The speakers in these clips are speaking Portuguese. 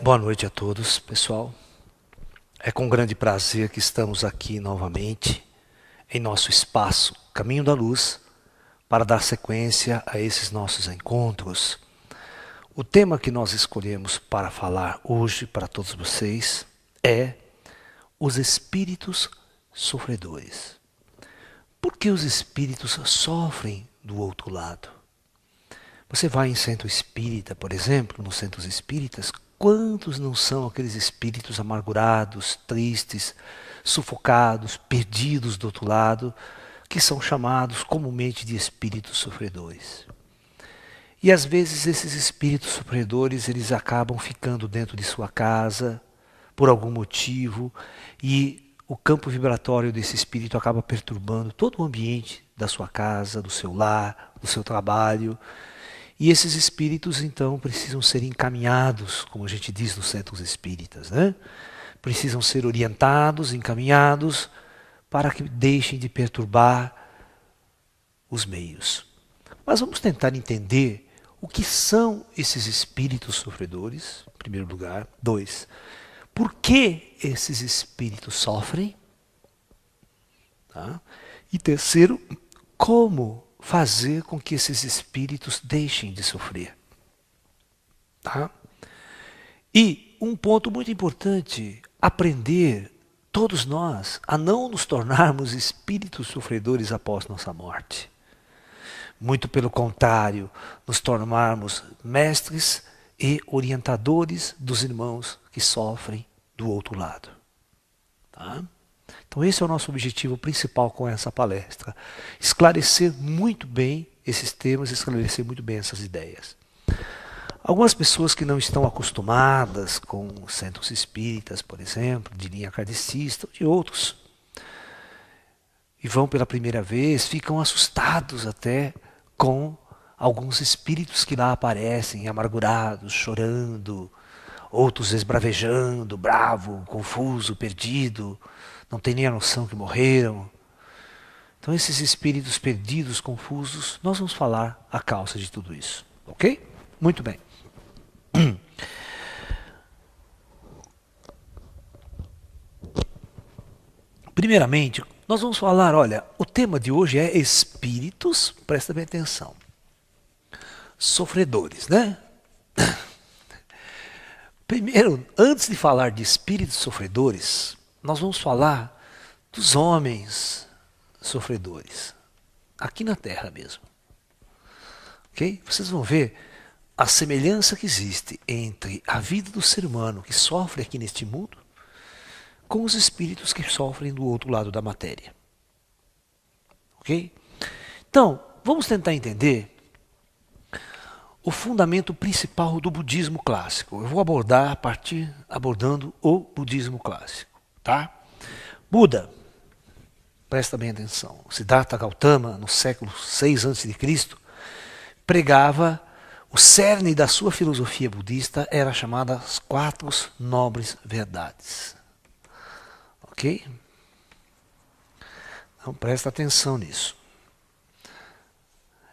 Boa noite a todos, pessoal. É com grande prazer que estamos aqui novamente em nosso espaço Caminho da Luz para dar sequência a esses nossos encontros. O tema que nós escolhemos para falar hoje para todos vocês é os espíritos sofredores. Por que os espíritos sofrem do outro lado? Você vai em centro espírita, por exemplo, nos centros espíritas, quantos não são aqueles espíritos amargurados, tristes, sufocados, perdidos do outro lado, que são chamados comumente de espíritos sofredores. E às vezes esses espíritos sofredores, eles acabam ficando dentro de sua casa, por algum motivo, e o campo vibratório desse espírito acaba perturbando todo o ambiente da sua casa, do seu lar, do seu trabalho. E esses espíritos, então, precisam ser encaminhados, como a gente diz nos centros espíritas, né? Precisam ser orientados, encaminhados, para que deixem de perturbar os meios. Mas vamos tentar entender o que são esses espíritos sofredores, em primeiro lugar. 2, por que esses espíritos sofrem? Tá? E terceiro, como fazer com que esses espíritos deixem de sofrer. Tá? E um ponto muito importante, aprender, todos nós, a não nos tornarmos espíritos sofredores após nossa morte. Muito pelo contrário, nos tornarmos mestres e orientadores dos irmãos que sofrem do outro lado. Tá? Então esse é o nosso objetivo principal com essa palestra. Esclarecer muito bem esses temas, esclarecer muito bem essas ideias. Algumas pessoas que não estão acostumadas com centros espíritas, por exemplo, de linha kardecista ou de outros, e vão pela primeira vez, ficam assustados até com alguns espíritos que lá aparecem, amargurados, chorando, outros esbravejando, bravo, confuso, perdido, não tem nem a noção que morreram. Então esses espíritos perdidos, confusos, nós vamos falar a causa de tudo isso. Ok? Muito bem. Primeiramente, nós vamos falar, olha, o tema de hoje é espíritos, presta bem atenção, sofredores, né? Primeiro, antes de falar de espíritos sofredores, nós vamos falar dos homens sofredores, aqui na Terra mesmo. Ok? Vocês vão ver a semelhança que existe entre a vida do ser humano que sofre aqui neste mundo com os espíritos que sofrem do outro lado da matéria. Ok? Então, vamos tentar entender o fundamento principal do budismo clássico. Eu vou abordando o budismo clássico. Tá? Buda, presta bem atenção, Siddhartha Gautama, no século 6 a.C., pregava, o cerne da sua filosofia budista era chamada as 4 nobres verdades. Ok? Então presta atenção nisso.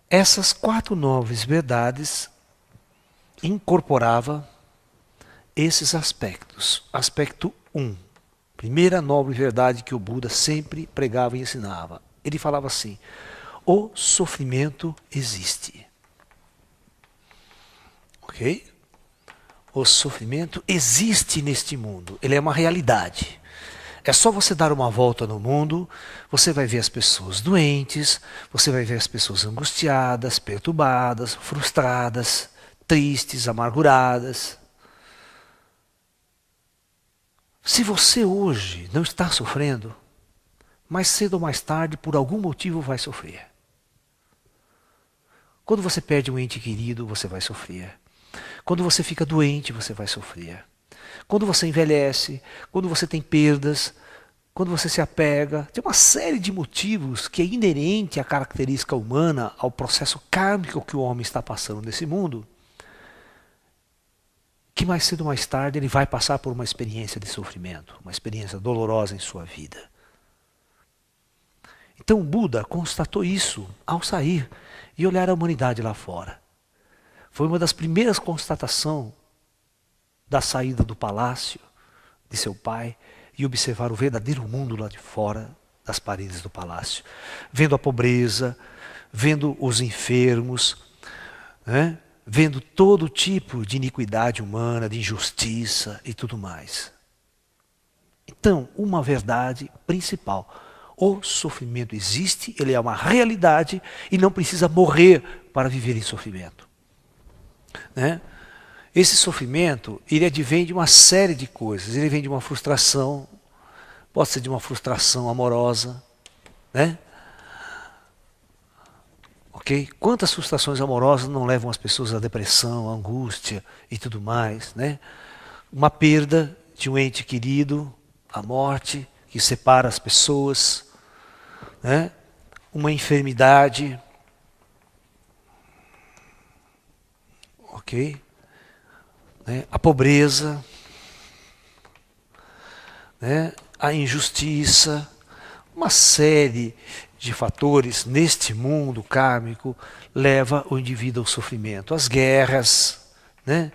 Essas 4 nobres verdades incorporava esses aspectos. Aspecto 1. Primeira nobre verdade que o Buda sempre pregava e ensinava. Ele falava assim: o sofrimento existe. Ok? O sofrimento existe neste mundo. Ele é uma realidade. É só você dar uma volta no mundo, você vai ver as pessoas doentes, você vai ver as pessoas angustiadas, perturbadas, frustradas, tristes, amarguradas. Se você hoje não está sofrendo, mais cedo ou mais tarde, por algum motivo, vai sofrer. Quando você perde um ente querido, você vai sofrer. Quando você fica doente, você vai sofrer. Quando você envelhece, quando você tem perdas, quando você se apega, tem uma série de motivos que é inerente à característica humana, ao processo kármico que o homem está passando nesse mundo, que mais cedo ou mais tarde ele vai passar por uma experiência de sofrimento, uma experiência dolorosa em sua vida. Então Buda constatou isso ao sair e olhar a humanidade lá fora. Foi uma das primeiras constatações da saída do palácio de seu pai e observar o verdadeiro mundo lá de fora das paredes do palácio, vendo a pobreza, vendo os enfermos, né? Vendo todo tipo de iniquidade humana, de injustiça e tudo mais. Então, uma verdade principal: o sofrimento existe, ele é uma realidade e não precisa morrer para viver em sofrimento. Né? Esse sofrimento, ele advém de uma série de coisas. Ele vem de uma frustração, pode ser de uma frustração amorosa, né? Ok? Quantas frustrações amorosas não levam as pessoas à depressão, à angústia e tudo mais, né? Uma perda de um ente querido, a morte que separa as pessoas, né? Uma enfermidade, ok? Né? A pobreza, né? A injustiça, uma série de fatores neste mundo kármico leva o indivíduo ao sofrimento. As guerras, né?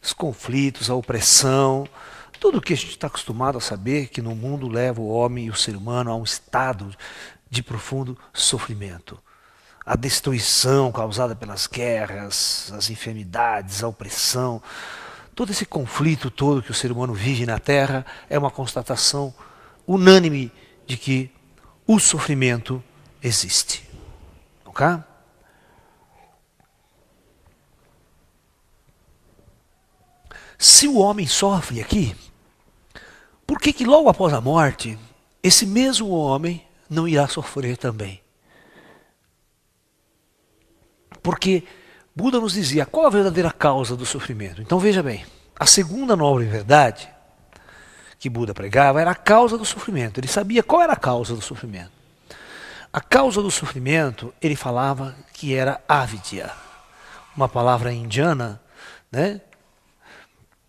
Os conflitos, a opressão, tudo o que a gente está acostumado a saber que no mundo leva o homem e o ser humano a um estado de profundo sofrimento. A destruição causada pelas guerras, as enfermidades, a opressão, todo esse conflito todo que o ser humano vive na Terra é uma constatação unânime de que o sofrimento existe. Ok? Se o homem sofre aqui, por que logo após a morte, esse mesmo homem não irá sofrer também? Porque Buda nos dizia qual a verdadeira causa do sofrimento. Então veja bem, a segunda nobre verdade que Buda pregava era a causa do sofrimento. Ele sabia qual era a causa do sofrimento. A causa do sofrimento, ele falava que era avidya, uma palavra indiana, né,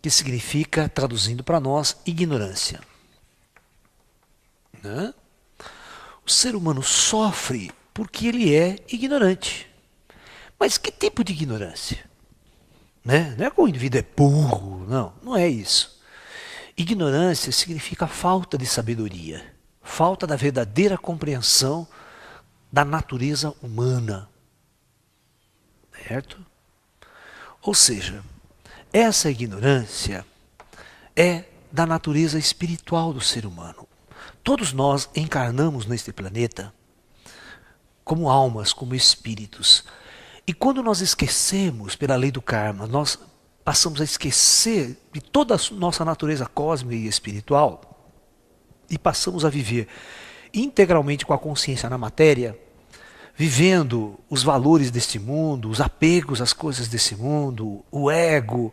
que significa, traduzindo para nós, ignorância. Né? O ser humano sofre porque ele é ignorante. Mas que tipo de ignorância? Né? Não é que o indivíduo é burro, não é isso. Ignorância significa falta de sabedoria, falta da verdadeira compreensão da natureza humana. Certo? Ou seja, essa ignorância é da natureza espiritual do ser humano. Todos nós encarnamos neste planeta como almas, como espíritos. E quando nós esquecemos, pela lei do karma, nós passamos a esquecer de toda a nossa natureza cósmica e espiritual e passamos a viver integralmente com a consciência na matéria, vivendo os valores deste mundo, os apegos às coisas desse mundo, o ego,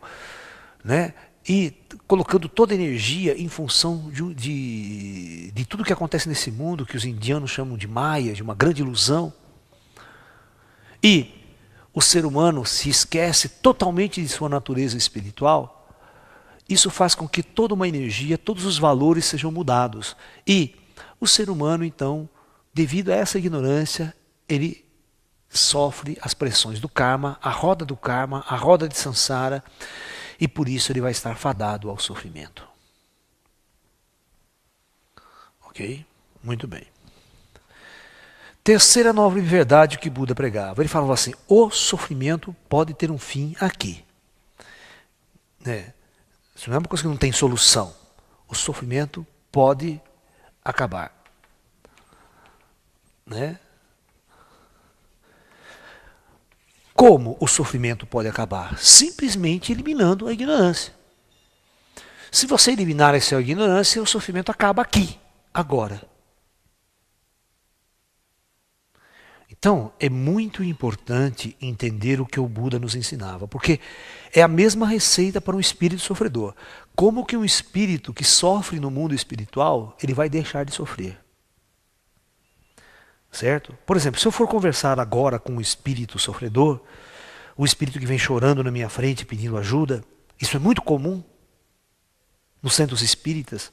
né? E colocando toda a energia em função de tudo que acontece nesse mundo, que os indianos chamam de Maya, de uma grande ilusão. E o ser humano se esquece totalmente de sua natureza espiritual. Isso faz com que toda uma energia, todos os valores sejam mudados. E o ser humano, então, devido a essa ignorância, ele sofre as pressões do karma, a roda de samsara, e por isso ele vai estar fadado ao sofrimento. Ok? Muito bem. Terceira nobre verdade que Buda pregava. Ele falava assim, o sofrimento pode ter um fim aqui. Né? Isso não é uma coisa que não tem solução. O sofrimento pode acabar. Né? Como o sofrimento pode acabar? Simplesmente eliminando a ignorância. Se você eliminar essa ignorância, o sofrimento acaba aqui, agora. Então, é muito importante entender o que o Buda nos ensinava, porque é a mesma receita para um espírito sofredor. Como que um espírito que sofre no mundo espiritual, ele vai deixar de sofrer? Certo? Por exemplo, se eu for conversar agora com um espírito sofredor, o espírito que vem chorando na minha frente pedindo ajuda, isso é muito comum nos centros espíritas.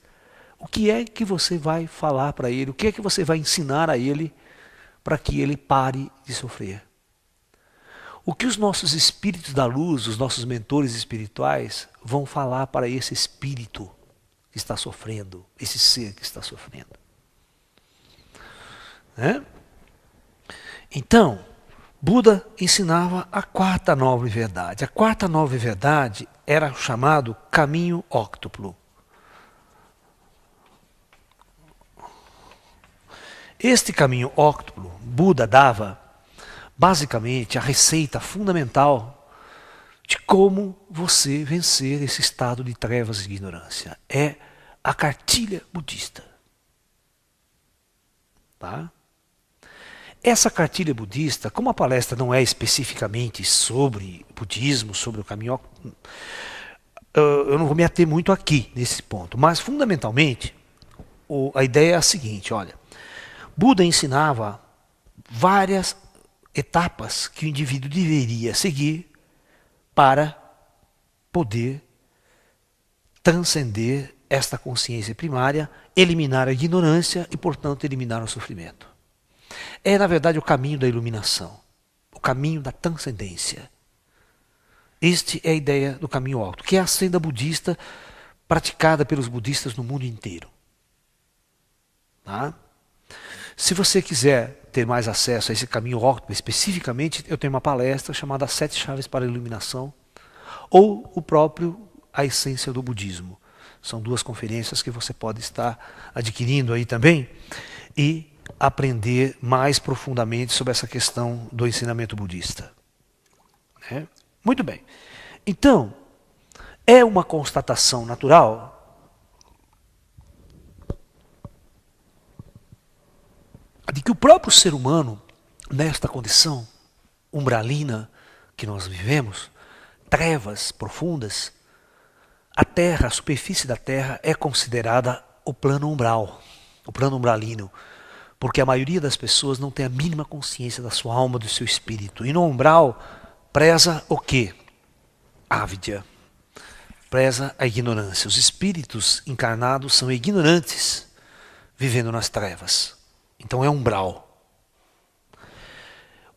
O que é que você vai falar para ele? O que é que você vai ensinar a ele para que ele pare de sofrer? O que os nossos espíritos da luz, os nossos mentores espirituais, vão falar para esse espírito que está sofrendo, esse ser que está sofrendo? Né? Então, Buda ensinava a quarta nobre verdade. A quarta nobre verdade era o chamado caminho óctuplo. Este caminho óctuplo, Buda dava basicamente a receita fundamental de como você vencer esse estado de trevas e ignorância. É a cartilha budista. Tá? Essa cartilha budista, como a palestra não é especificamente sobre budismo, sobre o caminho, eu não vou me ater muito aqui nesse ponto, mas fundamentalmente a ideia é a seguinte, olha, Buda ensinava várias etapas que o indivíduo deveria seguir para poder transcender esta consciência primária, eliminar a ignorância e, portanto, eliminar o sofrimento. É, na verdade, o caminho da iluminação, o caminho da transcendência. Este é a ideia do caminho alto, que é a senda budista praticada pelos budistas no mundo inteiro. Tá? Se você quiser ter mais acesso a esse caminho alto, especificamente, eu tenho uma palestra chamada 7 Chaves para a Iluminação, ou o próprio A Essência do Budismo. São 2 conferências que você pode estar adquirindo aí também e aprender mais profundamente sobre essa questão do ensinamento budista. É? Muito bem. Então, é uma constatação natural de que o próprio ser humano, nesta condição umbralina que nós vivemos, trevas profundas, a Terra, a superfície da Terra é considerada o plano umbral, o plano umbralino, porque a maioria das pessoas não tem a mínima consciência da sua alma, do seu espírito. E no umbral preza o quê? A avidya. Preza a ignorância. Os espíritos encarnados são ignorantes, vivendo nas trevas. Então é umbral.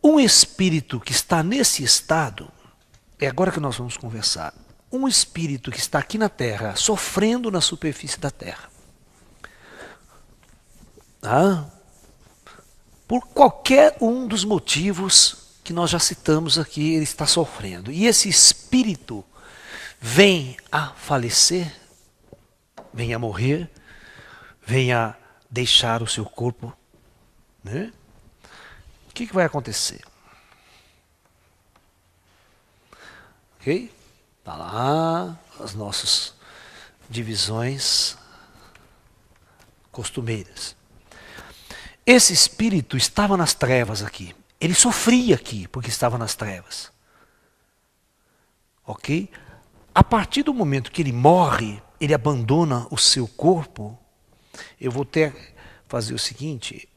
Um espírito que está nesse estado, é agora que nós vamos conversar, um espírito que está aqui na Terra, sofrendo na superfície da Terra, por qualquer um dos motivos que nós já citamos aqui, ele está sofrendo. E esse espírito vem a falecer, vem a morrer, vem a deixar o seu corpo, né? O que vai acontecer? Ok? Está lá as nossas divisões costumeiras. Esse espírito estava nas trevas aqui. Ele sofria aqui porque estava nas trevas. Ok? A partir do momento que ele morre, ele abandona o seu corpo. Eu vou ter fazer o seguinte,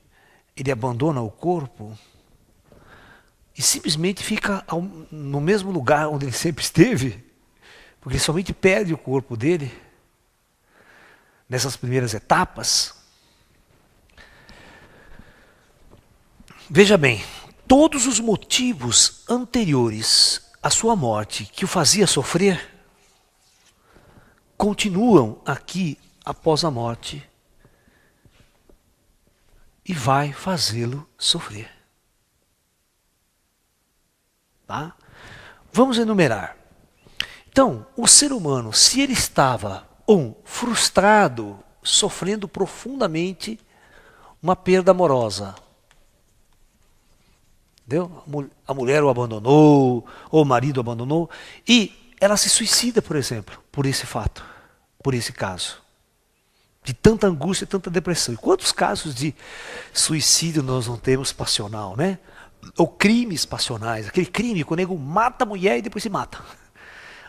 ele abandona o corpo e simplesmente fica no mesmo lugar onde ele sempre esteve, porque ele somente perde o corpo dele nessas primeiras etapas. Veja bem, todos os motivos anteriores à sua morte que o fazia sofrer continuam aqui após a morte e vai fazê-lo sofrer. Tá? Vamos enumerar. Então, o ser humano, se ele estava frustrado, sofrendo profundamente uma perda amorosa, entendeu? A mulher o abandonou, ou o marido o abandonou, e ela se suicida, por exemplo, por esse fato, por esse caso. De tanta angústia e tanta depressão. E quantos casos de suicídio nós não temos passional, né? Ou crimes passionais. Aquele crime que o nego mata a mulher e depois se mata.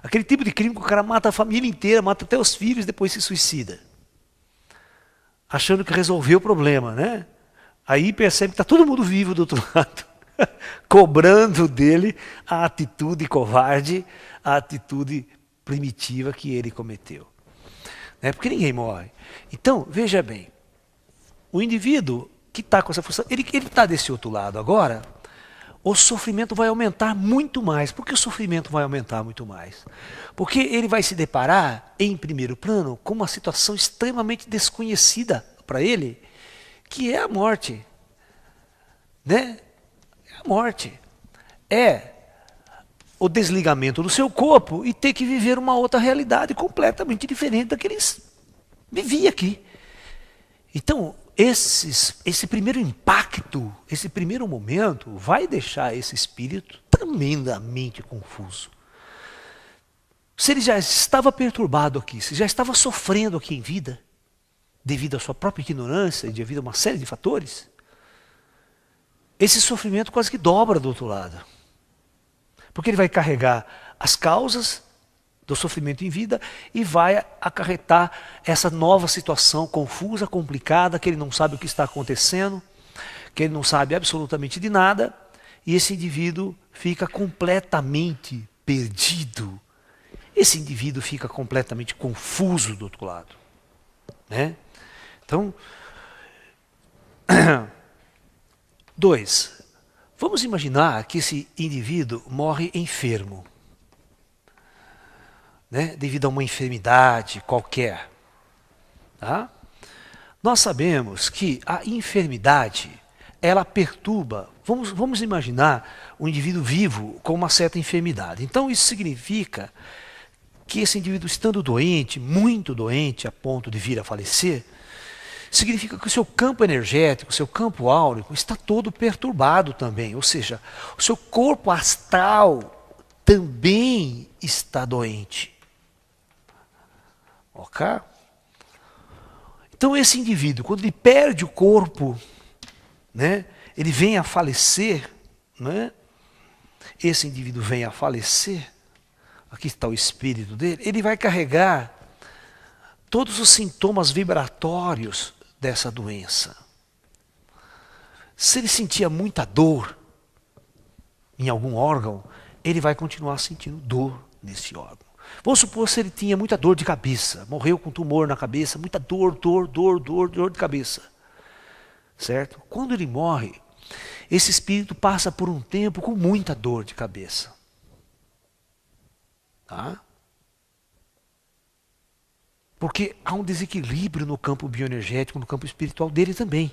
Aquele tipo de crime que o cara mata a família inteira, mata até os filhos e depois se suicida. Achando que resolveu o problema, né? Aí percebe que está todo mundo vivo do outro lado. Cobrando dele a atitude covarde, a atitude primitiva que ele cometeu. Porque ninguém morre. Então, veja bem, o indivíduo que está com essa função, ele está desse outro lado agora, o sofrimento vai aumentar muito mais. Por que o sofrimento vai aumentar muito mais? Porque ele vai se deparar, em primeiro plano, com uma situação extremamente desconhecida para ele, que é a morte. Né? É a morte. É o desligamento do seu corpo e ter que viver uma outra realidade completamente diferente da que eles viviam aqui. Então, esse primeiro impacto, esse primeiro momento, vai deixar esse espírito tremendamente confuso. Se ele já estava perturbado aqui, se já estava sofrendo aqui em vida, devido à sua própria ignorância e devido a uma série de fatores, esse sofrimento quase que dobra do outro lado. Porque ele vai carregar as causas do sofrimento em vida e vai acarretar essa nova situação confusa, complicada, que ele não sabe o que está acontecendo, que ele não sabe absolutamente de nada, e esse indivíduo fica completamente perdido. Esse indivíduo fica completamente confuso do outro lado. Né? Então, 2. Vamos imaginar que esse indivíduo morre enfermo, né? Devido a uma enfermidade qualquer. Tá? Nós sabemos que a enfermidade, ela perturba. Vamos imaginar um indivíduo vivo com uma certa enfermidade. Então isso significa que esse indivíduo, estando doente, muito doente, a ponto de vir a falecer, significa que o seu campo energético, o seu campo áurico está todo perturbado também. Ou seja, o seu corpo astral também está doente. Ok? Então esse indivíduo, quando ele perde o corpo, né, ele vem a falecer, né, esse indivíduo vem a falecer, aqui está o espírito dele, ele vai carregar todos os sintomas vibratórios dessa doença. Se ele sentia muita dor em algum órgão, ele vai continuar sentindo dor nesse órgão. Vamos supor se ele tinha muita dor de cabeça, morreu com tumor na cabeça, muita dor de cabeça. Certo? Quando ele morre, esse espírito passa por um tempo com muita dor de cabeça. Tá? Porque há um desequilíbrio no campo bioenergético, no campo espiritual dele também.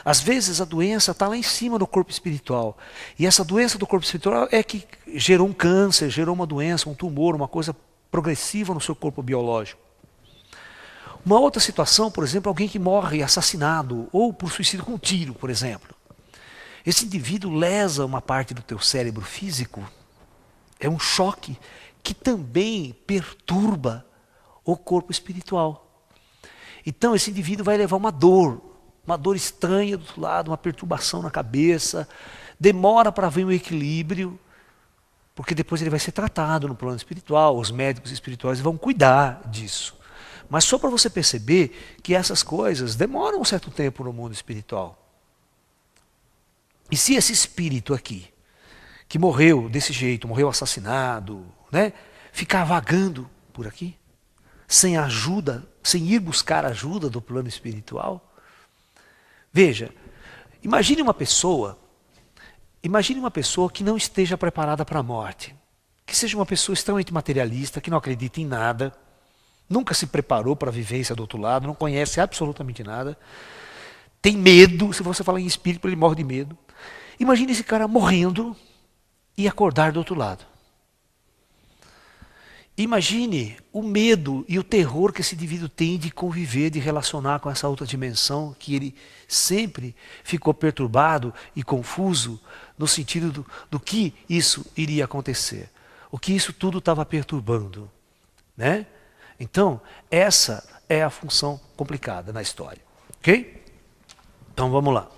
Às vezes a doença está lá em cima do corpo espiritual. E essa doença do corpo espiritual é que gerou um câncer, gerou uma doença, um tumor, uma coisa progressiva no seu corpo biológico. Uma outra situação, por exemplo, alguém que morre assassinado ou por suicídio com um tiro, por exemplo. Esse indivíduo lesa uma parte do teu cérebro físico. É um choque que também perturba o corpo espiritual. Então esse indivíduo vai levar uma dor estranha do outro lado, uma perturbação na cabeça, demora para vir um equilíbrio, porque depois ele vai ser tratado no plano espiritual, os médicos espirituais vão cuidar disso. Mas só para você perceber que essas coisas demoram um certo tempo no mundo espiritual. E se esse espírito aqui, que morreu desse jeito, morreu assassinado, né, ficar vagando por aqui, sem ajuda, sem ir buscar ajuda do plano espiritual. Veja, imagine uma pessoa que não esteja preparada para a morte, que seja uma pessoa extremamente materialista, que não acredita em nada, nunca se preparou para a vivência do outro lado, não conhece absolutamente nada, tem medo, se você falar em espírito, ele morre de medo. Imagine esse cara morrendo e acordar do outro lado. Imagine o medo e o terror que esse indivíduo tem de conviver, de relacionar com essa outra dimensão, que ele sempre ficou perturbado e confuso no sentido do que isso iria acontecer, o que isso tudo estava perturbando. Né? Então, essa é a função complicada na história. Ok? Então vamos lá.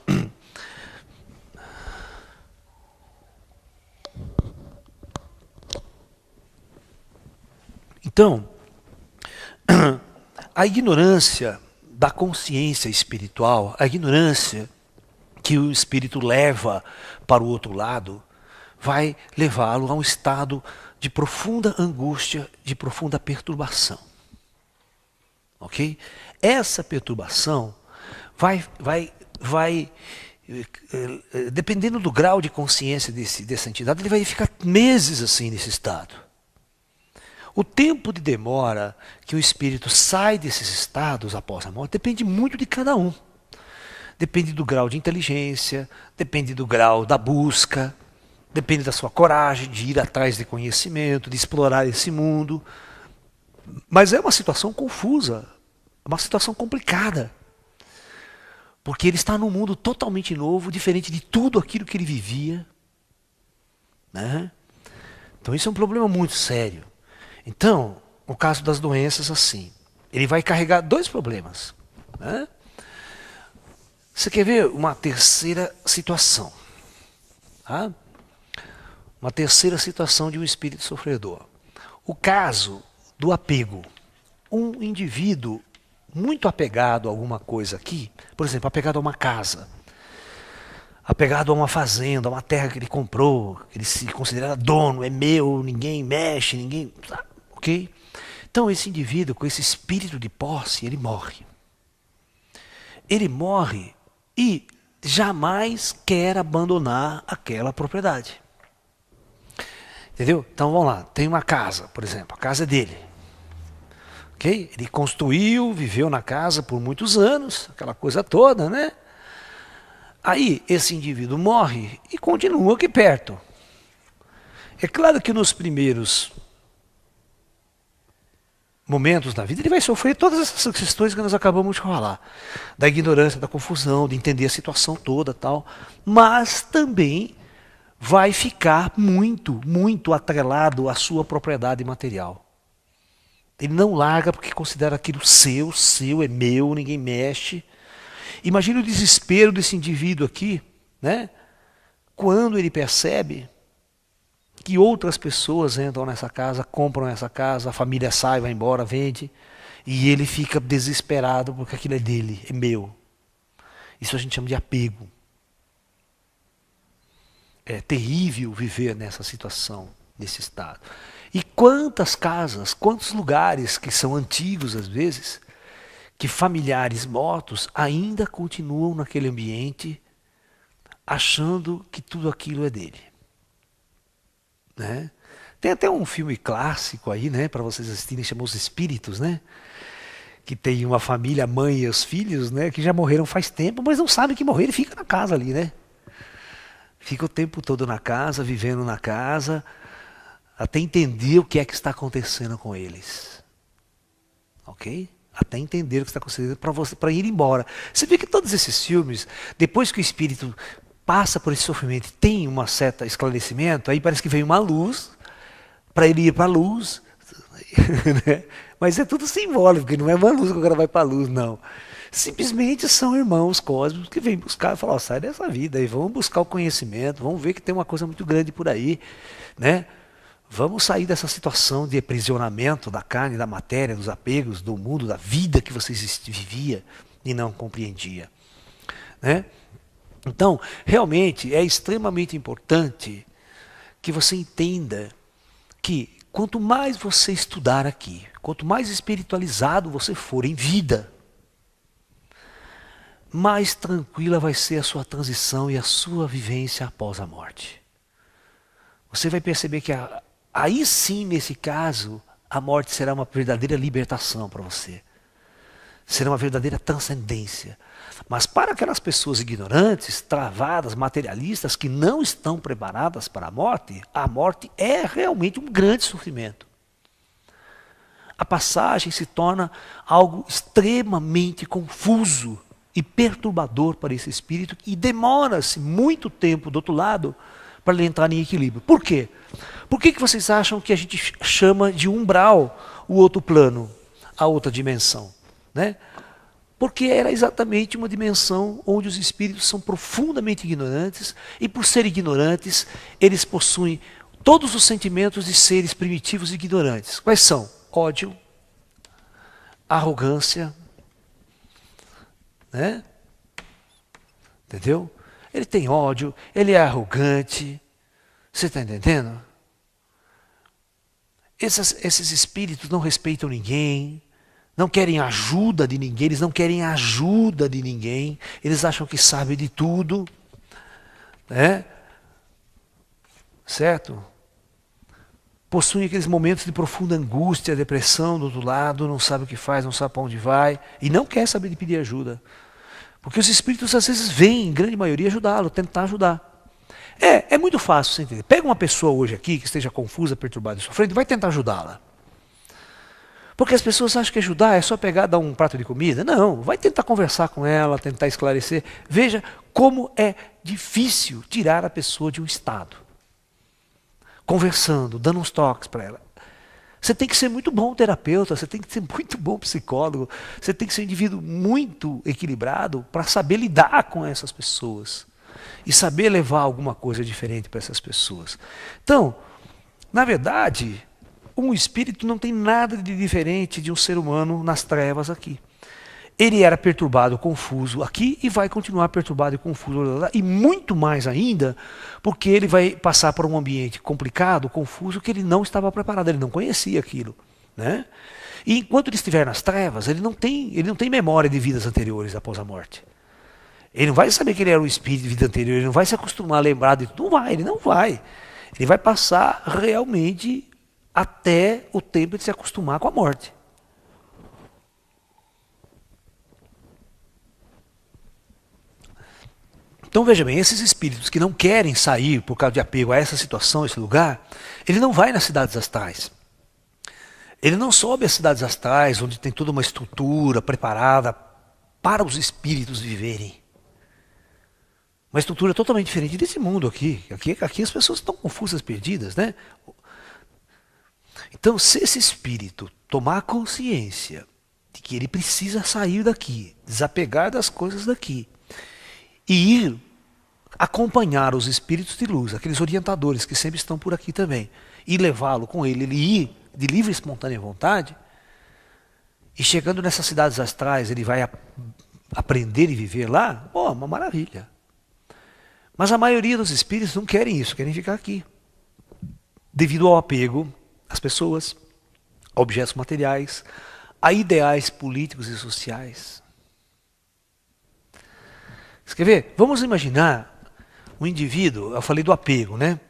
Então, a ignorância da consciência espiritual, a ignorância que o espírito leva para o outro lado, vai levá-lo a um estado de profunda angústia, de profunda perturbação. Ok? Essa perturbação vai Dependendo do grau de consciência dessa entidade, ele vai ficar meses assim nesse estado. O tempo de demora que o espírito sai desses estados após a morte depende muito de cada um. Depende do grau de inteligência, depende do grau da busca, depende da sua coragem de ir atrás de conhecimento, de explorar esse mundo. Mas é uma situação confusa, uma situação complicada. Porque ele está num mundo totalmente novo, diferente de tudo aquilo que ele vivia. Né? Então isso é um problema muito sério. Então, no caso das doenças, assim, ele vai carregar dois problemas. Né? Você quer ver uma terceira situação? Tá? Uma terceira situação de um espírito sofredor. O caso do apego. Um indivíduo muito apegado a alguma coisa aqui, por exemplo, apegado a uma casa, apegado a uma fazenda, a uma terra que ele comprou, que ele se considera dono, é meu, ninguém mexe, ninguém... Ok? Então esse indivíduo, com esse espírito de posse, ele morre. Ele morre e jamais quer abandonar aquela propriedade. Entendeu? Então vamos lá, tem uma casa, por exemplo, a casa é dele. Okay? Ele construiu, viveu na casa por muitos anos, aquela coisa toda, né? Aí esse indivíduo morre e continua aqui perto. É claro que nos primeiros momentos da vida ele vai sofrer todas essas questões que nós acabamos de falar. Da ignorância, da confusão, de entender a situação toda tal. Mas também vai ficar muito, muito atrelado à sua propriedade material. Ele não larga porque considera aquilo seu é meu, ninguém mexe. Imagina o desespero desse indivíduo aqui, né? Quando ele percebe que outras pessoas entram nessa casa, compram essa casa, a família sai, vai embora, vende, e ele fica desesperado porque aquilo é dele, é meu. Isso a gente chama de apego. É terrível viver nessa situação, nesse estado. E quantas casas, quantos lugares que são antigos às vezes, que familiares mortos ainda continuam naquele ambiente, achando que tudo aquilo é dele. Né? Tem até um filme clássico aí, né, para vocês assistirem, chamado Os Espíritos, né? Que tem uma família, a mãe e os filhos, né, que já morreram faz tempo, mas não sabem que morreram e fica na casa ali, né? Fica o tempo todo na casa, vivendo na casa, até entender o que é que está acontecendo com eles. Ok? Até entender o que está acontecendo para ir embora. Você vê que todos esses filmes, depois que o espírito passa por esse sofrimento, tem um certo esclarecimento, aí parece que vem uma luz, para ele ir para a luz. Né? Mas é tudo simbólico, porque não é uma luz que o cara vai para a luz, não. Simplesmente são irmãos cósmicos que vêm buscar e falam, oh, sai dessa vida aí, vamos buscar o conhecimento, vamos ver que tem uma coisa muito grande por aí, né? Vamos sair dessa situação de aprisionamento da carne, da matéria, dos apegos, do mundo, da vida que vocês viviam e não compreendia. Né? Então, realmente é extremamente importante que você entenda que quanto mais você estudar aqui, quanto mais espiritualizado você for em vida, mais tranquila vai ser a sua transição e a sua vivência após a morte. Você vai perceber que aí sim, nesse caso, a morte será uma verdadeira libertação para você. Será uma verdadeira transcendência. Mas para aquelas pessoas ignorantes, travadas, materialistas, que não estão preparadas para a morte é realmente um grande sofrimento. A passagem se torna algo extremamente confuso e perturbador para esse espírito e demora-se muito tempo do outro lado para ele entrar em equilíbrio. Por quê? Por que vocês acham que a gente chama de umbral o outro plano, a outra dimensão? Né? Porque era exatamente uma dimensão onde os espíritos são profundamente ignorantes e por serem ignorantes, eles possuem todos os sentimentos de seres primitivos e ignorantes. Quais são? Ódio, arrogância, né? Entendeu? Ele tem ódio, ele é arrogante. Você está entendendo? Esses espíritos não respeitam ninguém, não querem ajuda de ninguém, eles não querem ajuda de ninguém, eles acham que sabem de tudo, né? Certo? Possuem aqueles momentos de profunda angústia, depressão do outro lado, não sabe o que faz, não sabe para onde vai, e não quer saber de pedir ajuda. Porque os espíritos às vezes vêm, em grande maioria, ajudá-lo, tentar ajudar. É muito fácil você entender. Pega uma pessoa hoje aqui que esteja confusa, perturbada e sofrendo, e vai tentar ajudá-la. Porque as pessoas acham que ajudar é só pegar, dar um prato de comida. Não, vai tentar conversar com ela, tentar esclarecer. Veja como é difícil tirar a pessoa de um estado. Conversando, dando uns toques para ela. Você tem que ser muito bom terapeuta, você tem que ser muito bom psicólogo, você tem que ser um indivíduo muito equilibrado para saber lidar com essas pessoas. E saber levar alguma coisa diferente para essas pessoas. Então, na verdade, um espírito não tem nada de diferente de um ser humano nas trevas aqui. Ele era perturbado, confuso aqui e vai continuar perturbado e confuso lá. E muito mais ainda, porque ele vai passar por um ambiente complicado, confuso, que ele não estava preparado, ele não conhecia aquilo, né? E enquanto ele estiver nas trevas, ele não tem memória de vidas anteriores após a morte. Ele não vai saber que ele era um espírito de vida anterior, ele não vai se acostumar a lembrar de tudo. Não vai, ele não vai. Ele vai passar realmente até o tempo de se acostumar com a morte. Então veja bem, esses espíritos que não querem sair por causa de apego a essa situação, esse lugar, ele não vai nas cidades astrais. Ele não sobe as cidades astrais, onde tem toda uma estrutura preparada para os espíritos viverem. Uma estrutura totalmente diferente desse mundo aqui. Aqui as pessoas estão confusas, perdidas, né? Então, se esse espírito tomar consciência de que ele precisa sair daqui, desapegar das coisas daqui, e ir acompanhar os espíritos de luz, aqueles orientadores que sempre estão por aqui também, e levá-lo com ele ir de livre e espontânea vontade, e chegando nessas cidades astrais, ele vai aprender e viver lá, uma maravilha. Mas a maioria dos espíritos não querem isso, querem ficar aqui. Devido ao apego às pessoas, a objetos materiais, a ideais políticos e sociais. Você quer ver? Vamos imaginar um indivíduo, eu falei do apego, né?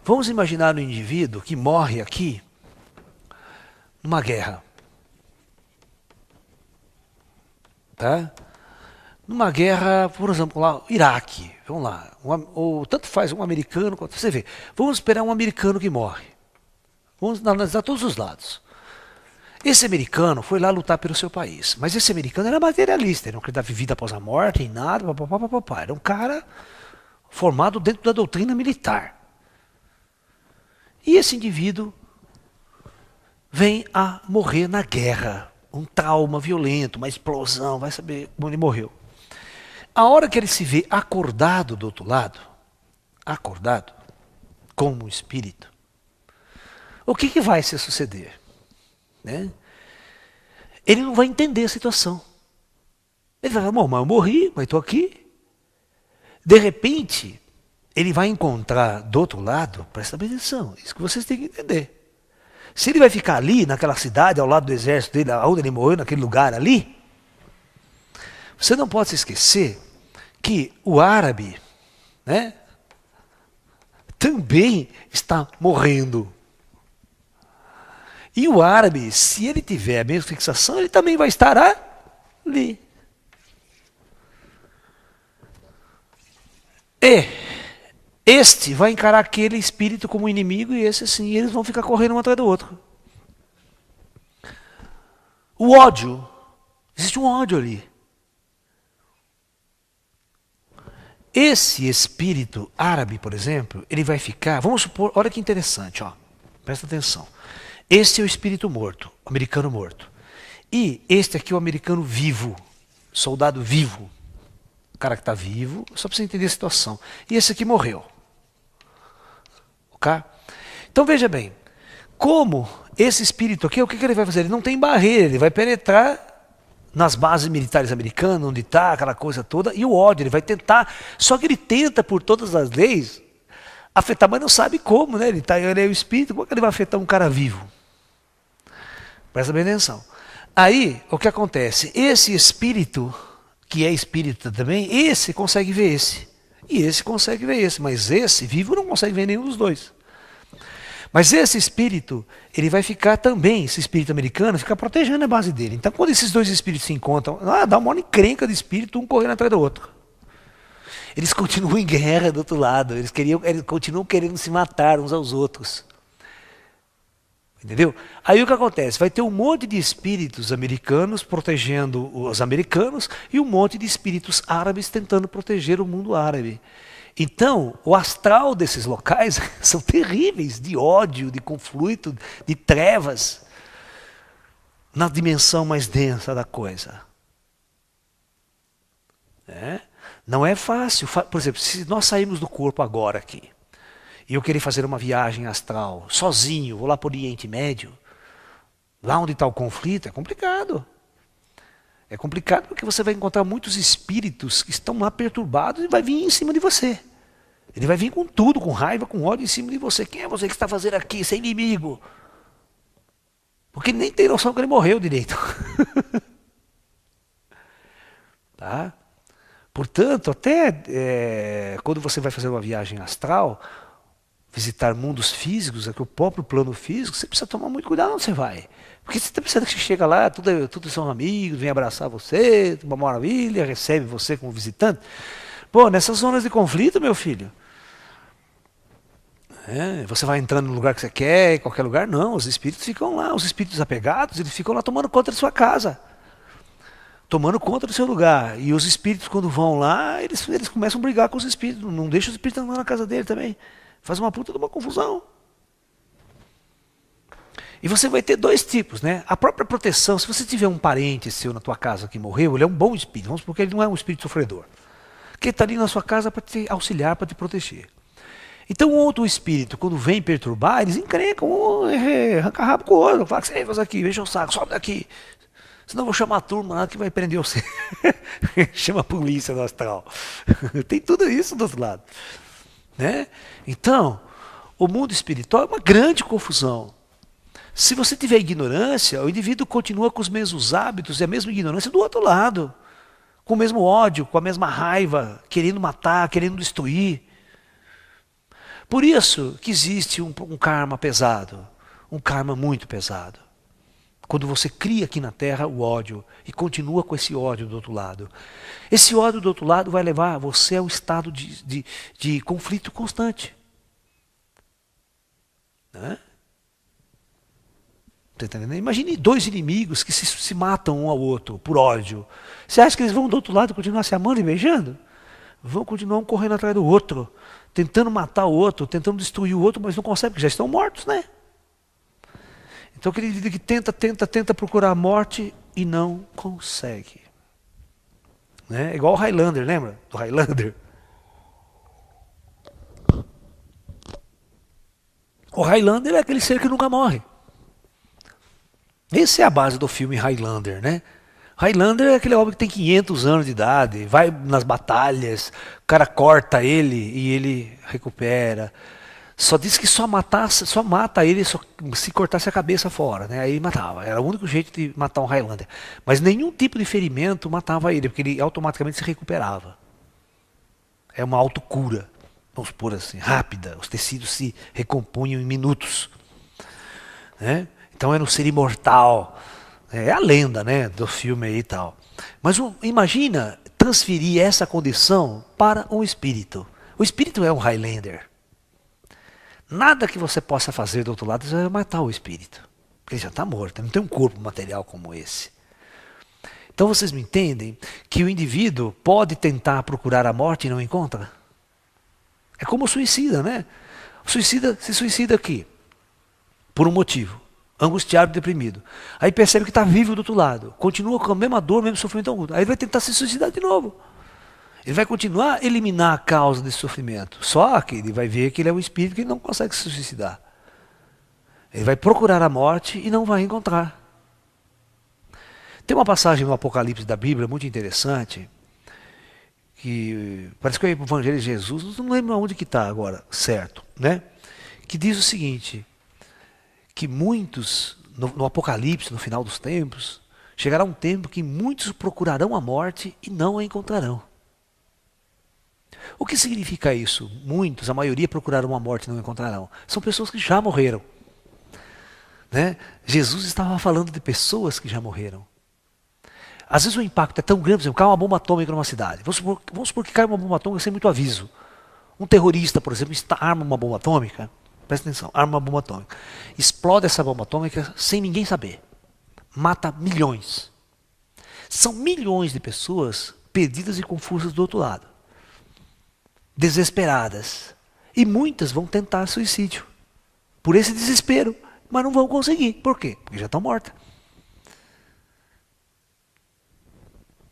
Vamos imaginar um indivíduo que morre aqui numa guerra. Tá? Numa guerra, por exemplo, lá, Iraque, vamos lá, ou tanto faz um americano, quanto você vê. Vamos esperar um americano que morre. Vamos analisar todos os lados. Esse americano foi lá lutar pelo seu país, mas esse americano era materialista, ele não acreditava em vida após a morte, em nada, papapá. Era um cara formado dentro da doutrina militar. E esse indivíduo vem a morrer na guerra, um trauma violento, uma explosão, vai saber como ele morreu. A hora que ele se vê acordado do outro lado, acordado, como um espírito, o que vai se suceder? Né? Ele não vai entender a situação. Ele vai falar, bom, mas eu morri, mas estou aqui. De repente, ele vai encontrar do outro lado, presta atenção, isso que vocês têm que entender. Se ele vai ficar ali, naquela cidade, ao lado do exército dele, onde ele morreu, naquele lugar ali, você não pode se esquecer que o árabe, né, também está morrendo. E o árabe, se ele tiver a mesma fixação, ele também vai estar ali. E este vai encarar aquele espírito como inimigo e esse assim, e eles vão ficar correndo um atrás do outro. O ódio, existe um ódio ali. Esse espírito árabe, por exemplo, ele vai ficar, vamos supor, olha que interessante, ó, presta atenção. Este é o espírito morto, o americano morto. E este aqui é o americano vivo, soldado vivo. O cara que está vivo, só para você entender a situação. E esse aqui morreu. Ok? Então veja bem, como esse espírito aqui, o que ele vai fazer? Ele não tem barreira, ele vai penetrar nas bases militares americanas, onde está aquela coisa toda, e o ódio, ele vai tentar, só que ele tenta por todas as leis afetar, mas não sabe como, né? Ele é o espírito, como é que ele vai afetar um cara vivo? Presta bem atenção. Aí, o que acontece? Esse espírito, que é espírita também, esse consegue ver esse. E esse consegue ver esse. Mas esse, vivo, não consegue ver nenhum dos dois. Mas esse espírito, ele vai ficar também, esse espírito americano, ficar protegendo a base dele. Então, quando esses dois espíritos se encontram, dá uma encrenca de espírito, um correndo atrás do outro. Eles continuam em guerra do outro lado. Eles continuam querendo se matar uns aos outros. Entendeu? Aí o que acontece? Vai ter um monte de espíritos americanos protegendo os americanos e um monte de espíritos árabes tentando proteger o mundo árabe. Então, o astral desses locais são terríveis, de ódio, de conflito, de trevas, na dimensão mais densa da coisa. Não é fácil. Por exemplo, se nós sairmos do corpo agora aqui, e eu querer fazer uma viagem astral, sozinho, vou lá para o Oriente Médio, lá onde está o conflito, é complicado. É complicado porque você vai encontrar muitos espíritos que estão lá perturbados e vai vir em cima de você. Ele vai vir com tudo, com raiva, com ódio em cima de você. Quem é você que está fazendo aqui? Você é inimigo. Porque ele nem tem noção que ele morreu direito. Tá? Portanto, até quando você vai fazer uma viagem astral, visitar mundos físicos, aqui o próprio plano físico, você precisa tomar muito cuidado onde você vai. Porque você está pensando que você chega lá, tudo são amigos, vem abraçar você, uma maravilha, recebe você como visitante. Pô, nessas zonas de conflito, meu filho, você vai entrando no lugar que você quer, em qualquer lugar, não, os espíritos ficam lá, os espíritos apegados, eles ficam lá tomando conta da sua casa. Tomando conta do seu lugar. E os espíritos, quando vão lá, eles começam a brigar com os espíritos. Não deixa os espíritos andar na casa dele também. Faz uma puta de uma confusão. E você vai ter dois tipos, né? A própria proteção, se você tiver um parente seu na tua casa que morreu, ele é um bom espírito, vamos supor que ele não é um espírito sofredor. Que está ali na sua casa para te auxiliar, para te proteger. Então o outro espírito, quando vem perturbar, eles encrencam, arranca rabo com o outro, fala que você faz aqui, veja o saco, sobe daqui. Senão eu vou chamar a turma lá que vai prender você. Chama a polícia do astral. Tem tudo isso do outro lado. Né? Então, o mundo espiritual é uma grande confusão. Se você tiver ignorância, o indivíduo continua com os mesmos hábitos e a mesma ignorância do outro lado. Com o mesmo ódio, com a mesma raiva, querendo matar, querendo destruir. Por isso que existe um karma pesado. Um karma muito pesado. Quando você cria aqui na Terra o ódio e continua com esse ódio do outro lado. Esse ódio do outro lado vai levar você a um estado de conflito constante. Né? Tá entendendo? Imagine dois inimigos que se matam um ao outro por ódio. Você acha que eles vão do outro lado continuar se amando e beijando? Vão continuar um correndo atrás do outro, tentando matar o outro, tentando destruir o outro, mas não conseguem, porque já estão mortos, né? Então aquele indivíduo que tenta procurar a morte e não consegue. Né? É igual o Highlander, lembra? Do Highlander. O Highlander é aquele ser que nunca morre. Essa é a base do filme Highlander, né? Highlander é aquele homem que tem 500 anos de idade, vai nas batalhas, o cara corta ele e ele recupera. Só disse que só mata ele se cortasse a cabeça fora, né? Aí matava. Era o único jeito de matar um Highlander. Mas nenhum tipo de ferimento matava ele, porque ele automaticamente se recuperava. É uma autocura, vamos supor assim, rápida. Os tecidos se recompunham em minutos. Né? Então era um ser imortal. É a lenda, né, do filme aí e tal. Mas imagina transferir essa condição para um espírito. O espírito é um Highlander. Nada que você possa fazer do outro lado vai matar o espírito. Porque ele já está morto, ele não tem um corpo material como esse. Então vocês me entendem que o indivíduo pode tentar procurar a morte e não encontra? É como o suicida, né? O suicida se suicida aqui, por um motivo, angustiado, deprimido. Aí percebe que está vivo do outro lado, continua com a mesma dor, o mesmo sofrimento. Aí vai tentar se suicidar de novo. Ele vai continuar a eliminar a causa desse sofrimento. Só que ele vai ver que ele é um espírito que não consegue se suicidar. Ele vai procurar a morte e não vai encontrar. Tem uma passagem no Apocalipse da Bíblia muito interessante, que parece que é o Evangelho de Jesus, não lembro onde que está agora, certo, né? Que diz o seguinte, que muitos, no Apocalipse, no final dos tempos, Chegará um tempo que muitos procurarão a morte e não a encontrarão. O que significa isso? Muitos, a maioria procurarão a morte e não a encontrarão. São pessoas que já morreram. Né? Jesus estava falando de pessoas que já morreram. Às vezes o impacto é tão grande, por exemplo, cai uma bomba atômica numa cidade. Vamos supor que cai uma bomba atômica sem muito aviso. Um terrorista, por exemplo, arma uma bomba atômica. Presta atenção, arma uma bomba atômica. Explode essa bomba atômica sem ninguém saber. Mata milhões. São milhões de pessoas perdidas e confusas do outro lado. Desesperadas. E muitas vão tentar suicídio. Por esse desespero. Mas não vão conseguir. Por quê? Porque já estão mortas.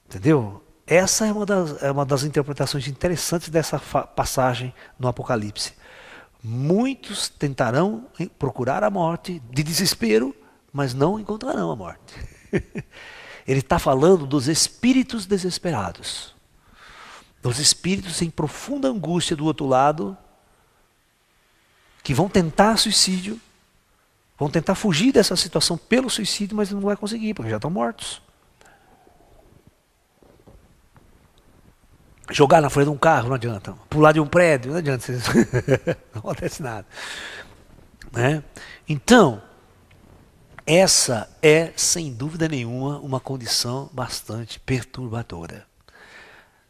Entendeu? Essa é uma das interpretações interessantes dessa passagem no Apocalipse. Muitos tentarão procurar a morte de desespero, mas não encontrarão a morte. Ele está falando dos espíritos desesperados. Dos espíritos em profunda angústia do outro lado, que vão tentar suicídio, vão tentar fugir dessa situação pelo suicídio, mas não vai conseguir, porque já estão mortos. Jogar na frente de um carro não adianta. Pular de um prédio não adianta. Não acontece nada. Né? Então, essa é, sem dúvida nenhuma, uma condição bastante perturbadora.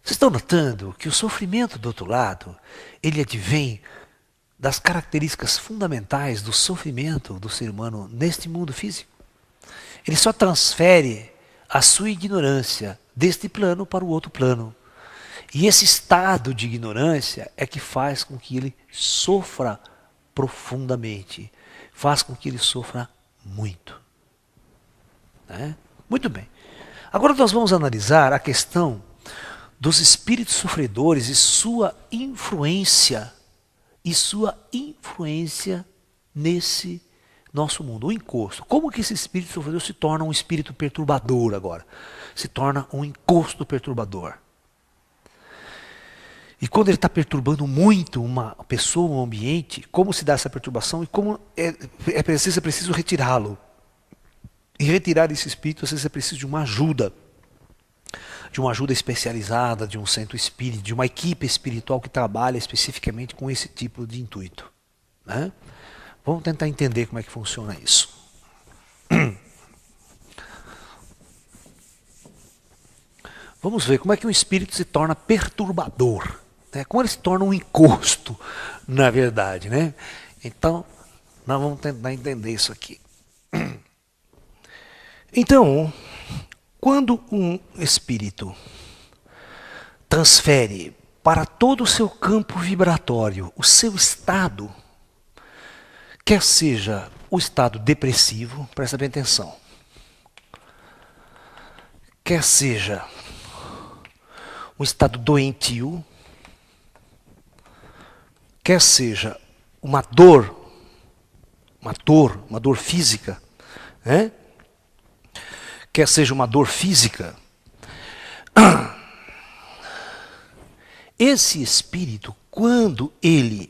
Vocês estão notando que o sofrimento do outro lado, ele advém das características fundamentais do sofrimento do ser humano neste mundo físico. Ele só transfere a sua ignorância deste plano para o outro plano. E esse estado de ignorância é que faz com que ele sofra profundamente. Faz com que ele sofra muito. Né? Muito bem. Agora nós vamos analisar a questão dos espíritos sofredores e sua influência nesse nosso mundo, o encosto. Como que esse espírito sofredor se torna um espírito perturbador agora? Se torna um encosto perturbador. E quando ele está perturbando muito uma pessoa, um ambiente, como se dá essa perturbação e como é preciso retirá-lo. E retirar esse espírito, às vezes é preciso de uma ajuda especializada, de um centro espírita, de uma equipe espiritual que trabalha especificamente com esse tipo de intuito. Né? Vamos tentar entender como é que funciona isso. Vamos ver como é que um espírito se torna perturbador. Né? Como ele se torna um encosto, na verdade. Né? Então, nós vamos tentar entender isso aqui. Então, quando um espírito transfere para todo o seu campo vibratório o seu estado, quer seja o estado depressivo, presta bem atenção, quer seja um estado doentio, quer seja uma dor física, né? Quer seja uma dor física, esse espírito, quando ele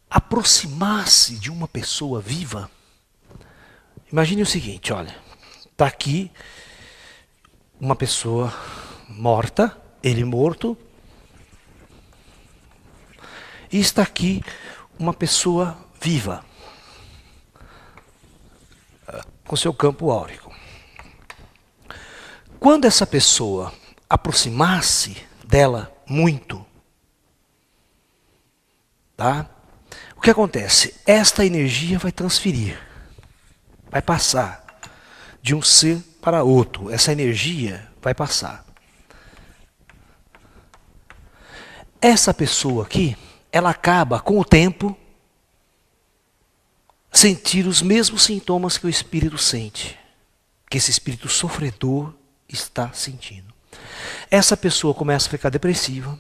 aproximar-se de uma pessoa viva, imagine o seguinte, olha, está aqui uma pessoa morta, ele morto, e está aqui uma pessoa viva, com seu campo áurico. Quando essa pessoa aproximar-se dela muito, tá? O que acontece? Esta energia vai transferir, vai passar de um ser para outro. Essa energia vai passar. Essa pessoa aqui, ela acaba com o tempo sentir os mesmos sintomas que o espírito sente, que esse espírito sofredor está sentindo. Essa pessoa começa a ficar depressiva,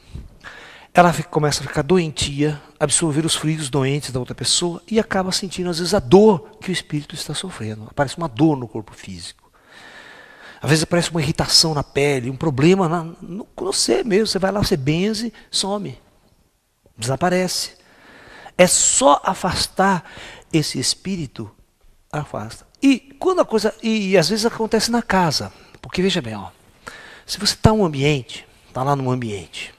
ela começa a ficar doentia, absorver os fluidos doentes da outra pessoa e acaba sentindo às vezes a dor que o espírito está sofrendo. Aparece uma dor no corpo físico. Às vezes aparece uma irritação na pele, um problema com você mesmo. Você vai lá, você benze, some, desaparece. É só afastar esse espírito, afasta. E quando a coisa. E às vezes acontece na casa. Porque veja bem, ó, se você está num ambiente, está lá num ambiente,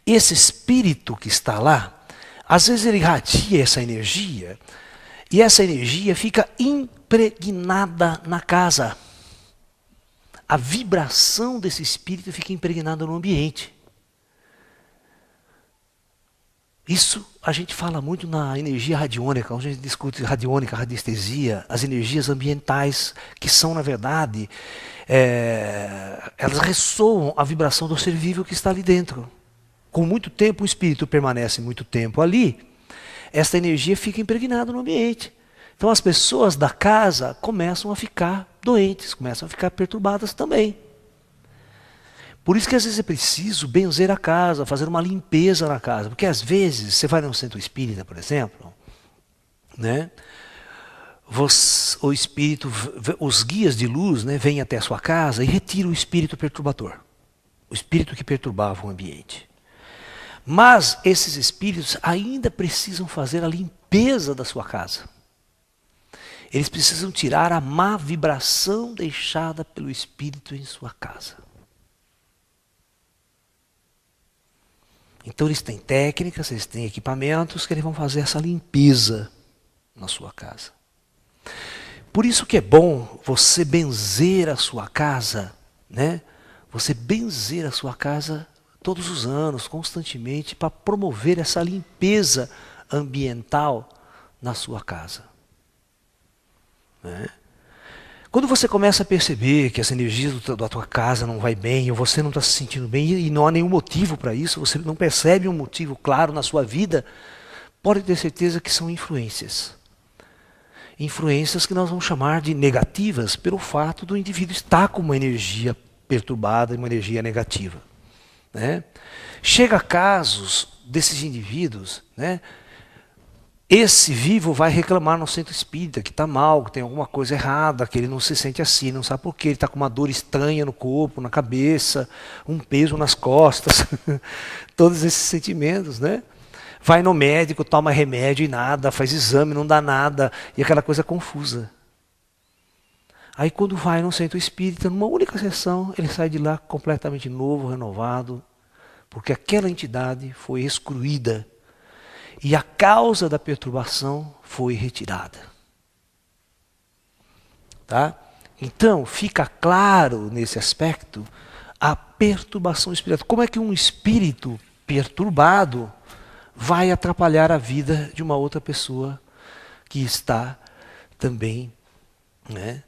esse espírito que está lá, às vezes ele irradia essa energia, e essa energia fica impregnada na casa. A vibração desse espírito fica impregnada no ambiente. Isso a gente fala muito na energia radiônica, onde a gente discute radiônica, radiestesia, as energias ambientais, que são, na verdade, elas ressoam a vibração do ser vivo que está ali dentro. Com muito tempo, o espírito permanece muito tempo ali, essa energia fica impregnada no ambiente. Então as pessoas da casa começam a ficar doentes, começam a ficar perturbadas também. Por isso que às vezes é preciso benzer a casa, fazer uma limpeza na casa. Porque às vezes, você vai num centro espírita, por exemplo, né? O espírito, os guias de luz, né, vêm até a sua casa e retiram o espírito perturbador. O espírito que perturbava o ambiente. Mas esses espíritos ainda precisam fazer a limpeza da sua casa. Eles precisam tirar a má vibração deixada pelo espírito em sua casa. Então eles têm técnicas, eles têm equipamentos que eles vão fazer essa limpeza na sua casa. Por isso que é bom você benzer a sua casa, né? Você benzer a sua casa todos os anos, constantemente, para promover essa limpeza ambiental na sua casa. Né? Quando você começa a perceber que as energias da tua casa não vai bem, ou você não está se sentindo bem, e não há nenhum motivo para isso, você não percebe um motivo claro na sua vida, pode ter certeza que são influências. Influências que nós vamos chamar de negativas, pelo fato do indivíduo estar com uma energia perturbada, uma energia negativa. Né? Chega a casos desses indivíduos, né? Esse vivo vai reclamar no centro espírita que está mal, que tem alguma coisa errada, que ele não se sente assim, não sabe por quê, ele está com uma dor estranha no corpo, na cabeça, um peso nas costas, todos esses sentimentos, né? Vai no médico, toma remédio e nada, faz exame, não dá nada, e aquela coisa confusa. Aí quando vai no centro espírita, numa única sessão, ele sai de lá completamente novo, renovado, porque aquela entidade foi excluída. E a causa da perturbação foi retirada. Tá? Então, fica claro nesse aspecto a perturbação espiritual. Como é que um espírito perturbado vai atrapalhar a vida de uma outra pessoa que está também, né?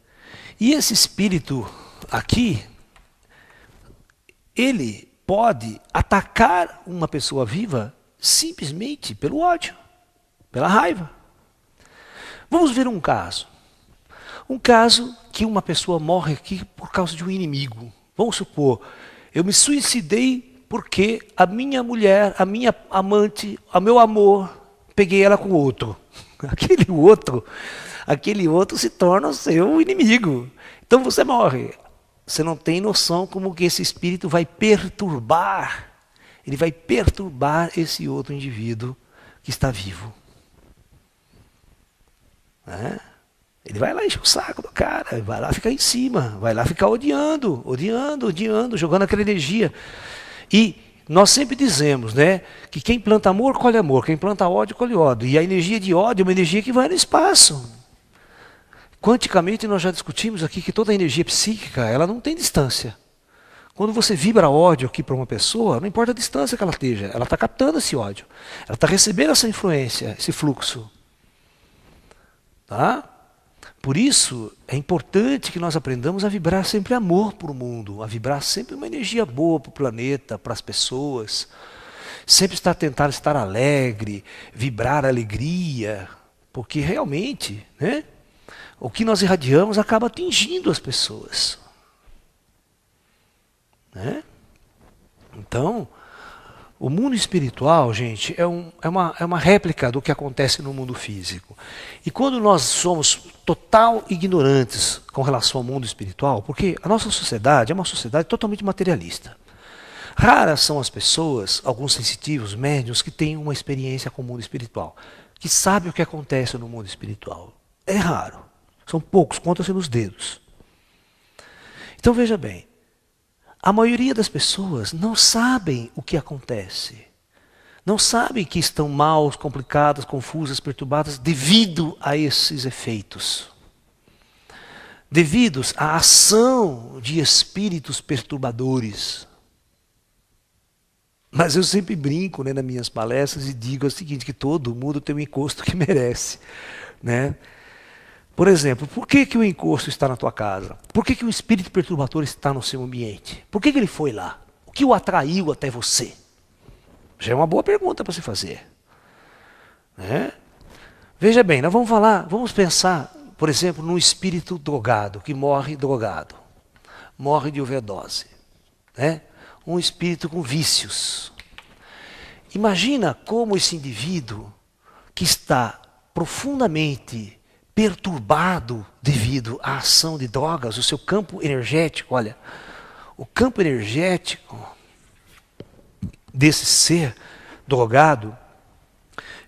E esse espírito aqui, ele pode atacar uma pessoa viva simplesmente pelo ódio, pela raiva. Vamos ver um caso. Um caso que uma pessoa morre aqui por causa de um inimigo. Vamos supor, eu me suicidei porque a minha mulher, a minha amante, o meu amor, peguei ela com outro. Aquele outro se torna o seu inimigo. Então você morre. Você não tem noção como que esse espírito vai perturbar. Ele vai perturbar esse outro indivíduo que está vivo. Né? Ele vai lá encher o saco do cara, vai lá ficar em cima, vai lá ficar odiando, jogando aquela energia. E nós sempre dizemos, né, que quem planta amor, colhe amor, quem planta ódio, colhe ódio. E a energia de ódio é uma energia que vai no espaço. Quanticamente nós já discutimos aqui que toda a energia psíquica, ela não tem distância. Quando você vibra ódio aqui para uma pessoa, não importa a distância que ela esteja, ela está captando esse ódio. Ela está recebendo essa influência, esse fluxo. Tá? Por isso, é importante que nós aprendamos a vibrar sempre amor para o mundo, a vibrar sempre uma energia boa para o planeta, para as pessoas. Sempre tentar estar alegre, vibrar alegria, porque realmente, né, o que nós irradiamos acaba atingindo as pessoas. Né? Então, o mundo espiritual, gente, é uma réplica do que acontece no mundo físico. E quando nós somos total ignorantes com relação ao mundo espiritual, porque a nossa sociedade é uma sociedade totalmente materialista. Raras são as pessoas, alguns sensitivos, médiuns, que têm uma experiência com o mundo espiritual, que sabem o que acontece no mundo espiritual. É raro. São poucos, conta-se nos dedos. Então veja bem, a maioria das pessoas não sabem o que acontece. Não sabem que estão mal, complicadas, confusas, perturbadas devido a esses efeitos. Devidos à ação de espíritos perturbadores. Mas eu sempre brinco, né, nas minhas palestras e digo o seguinte, que todo mundo tem um encosto que merece, né? Por exemplo, por que, que o encosto está na tua casa? Por que, que o espírito perturbador está no seu ambiente? Por que, que ele foi lá? O que o atraiu até você? Já é uma boa pergunta para se fazer, né? Veja bem, nós vamos pensar, por exemplo, num espírito drogado, que morre drogado, morre de overdose, né? Um espírito com vícios. Imagina como esse indivíduo que está profundamente perturbado devido à ação de drogas, o seu campo energético, olha, o campo energético desse ser drogado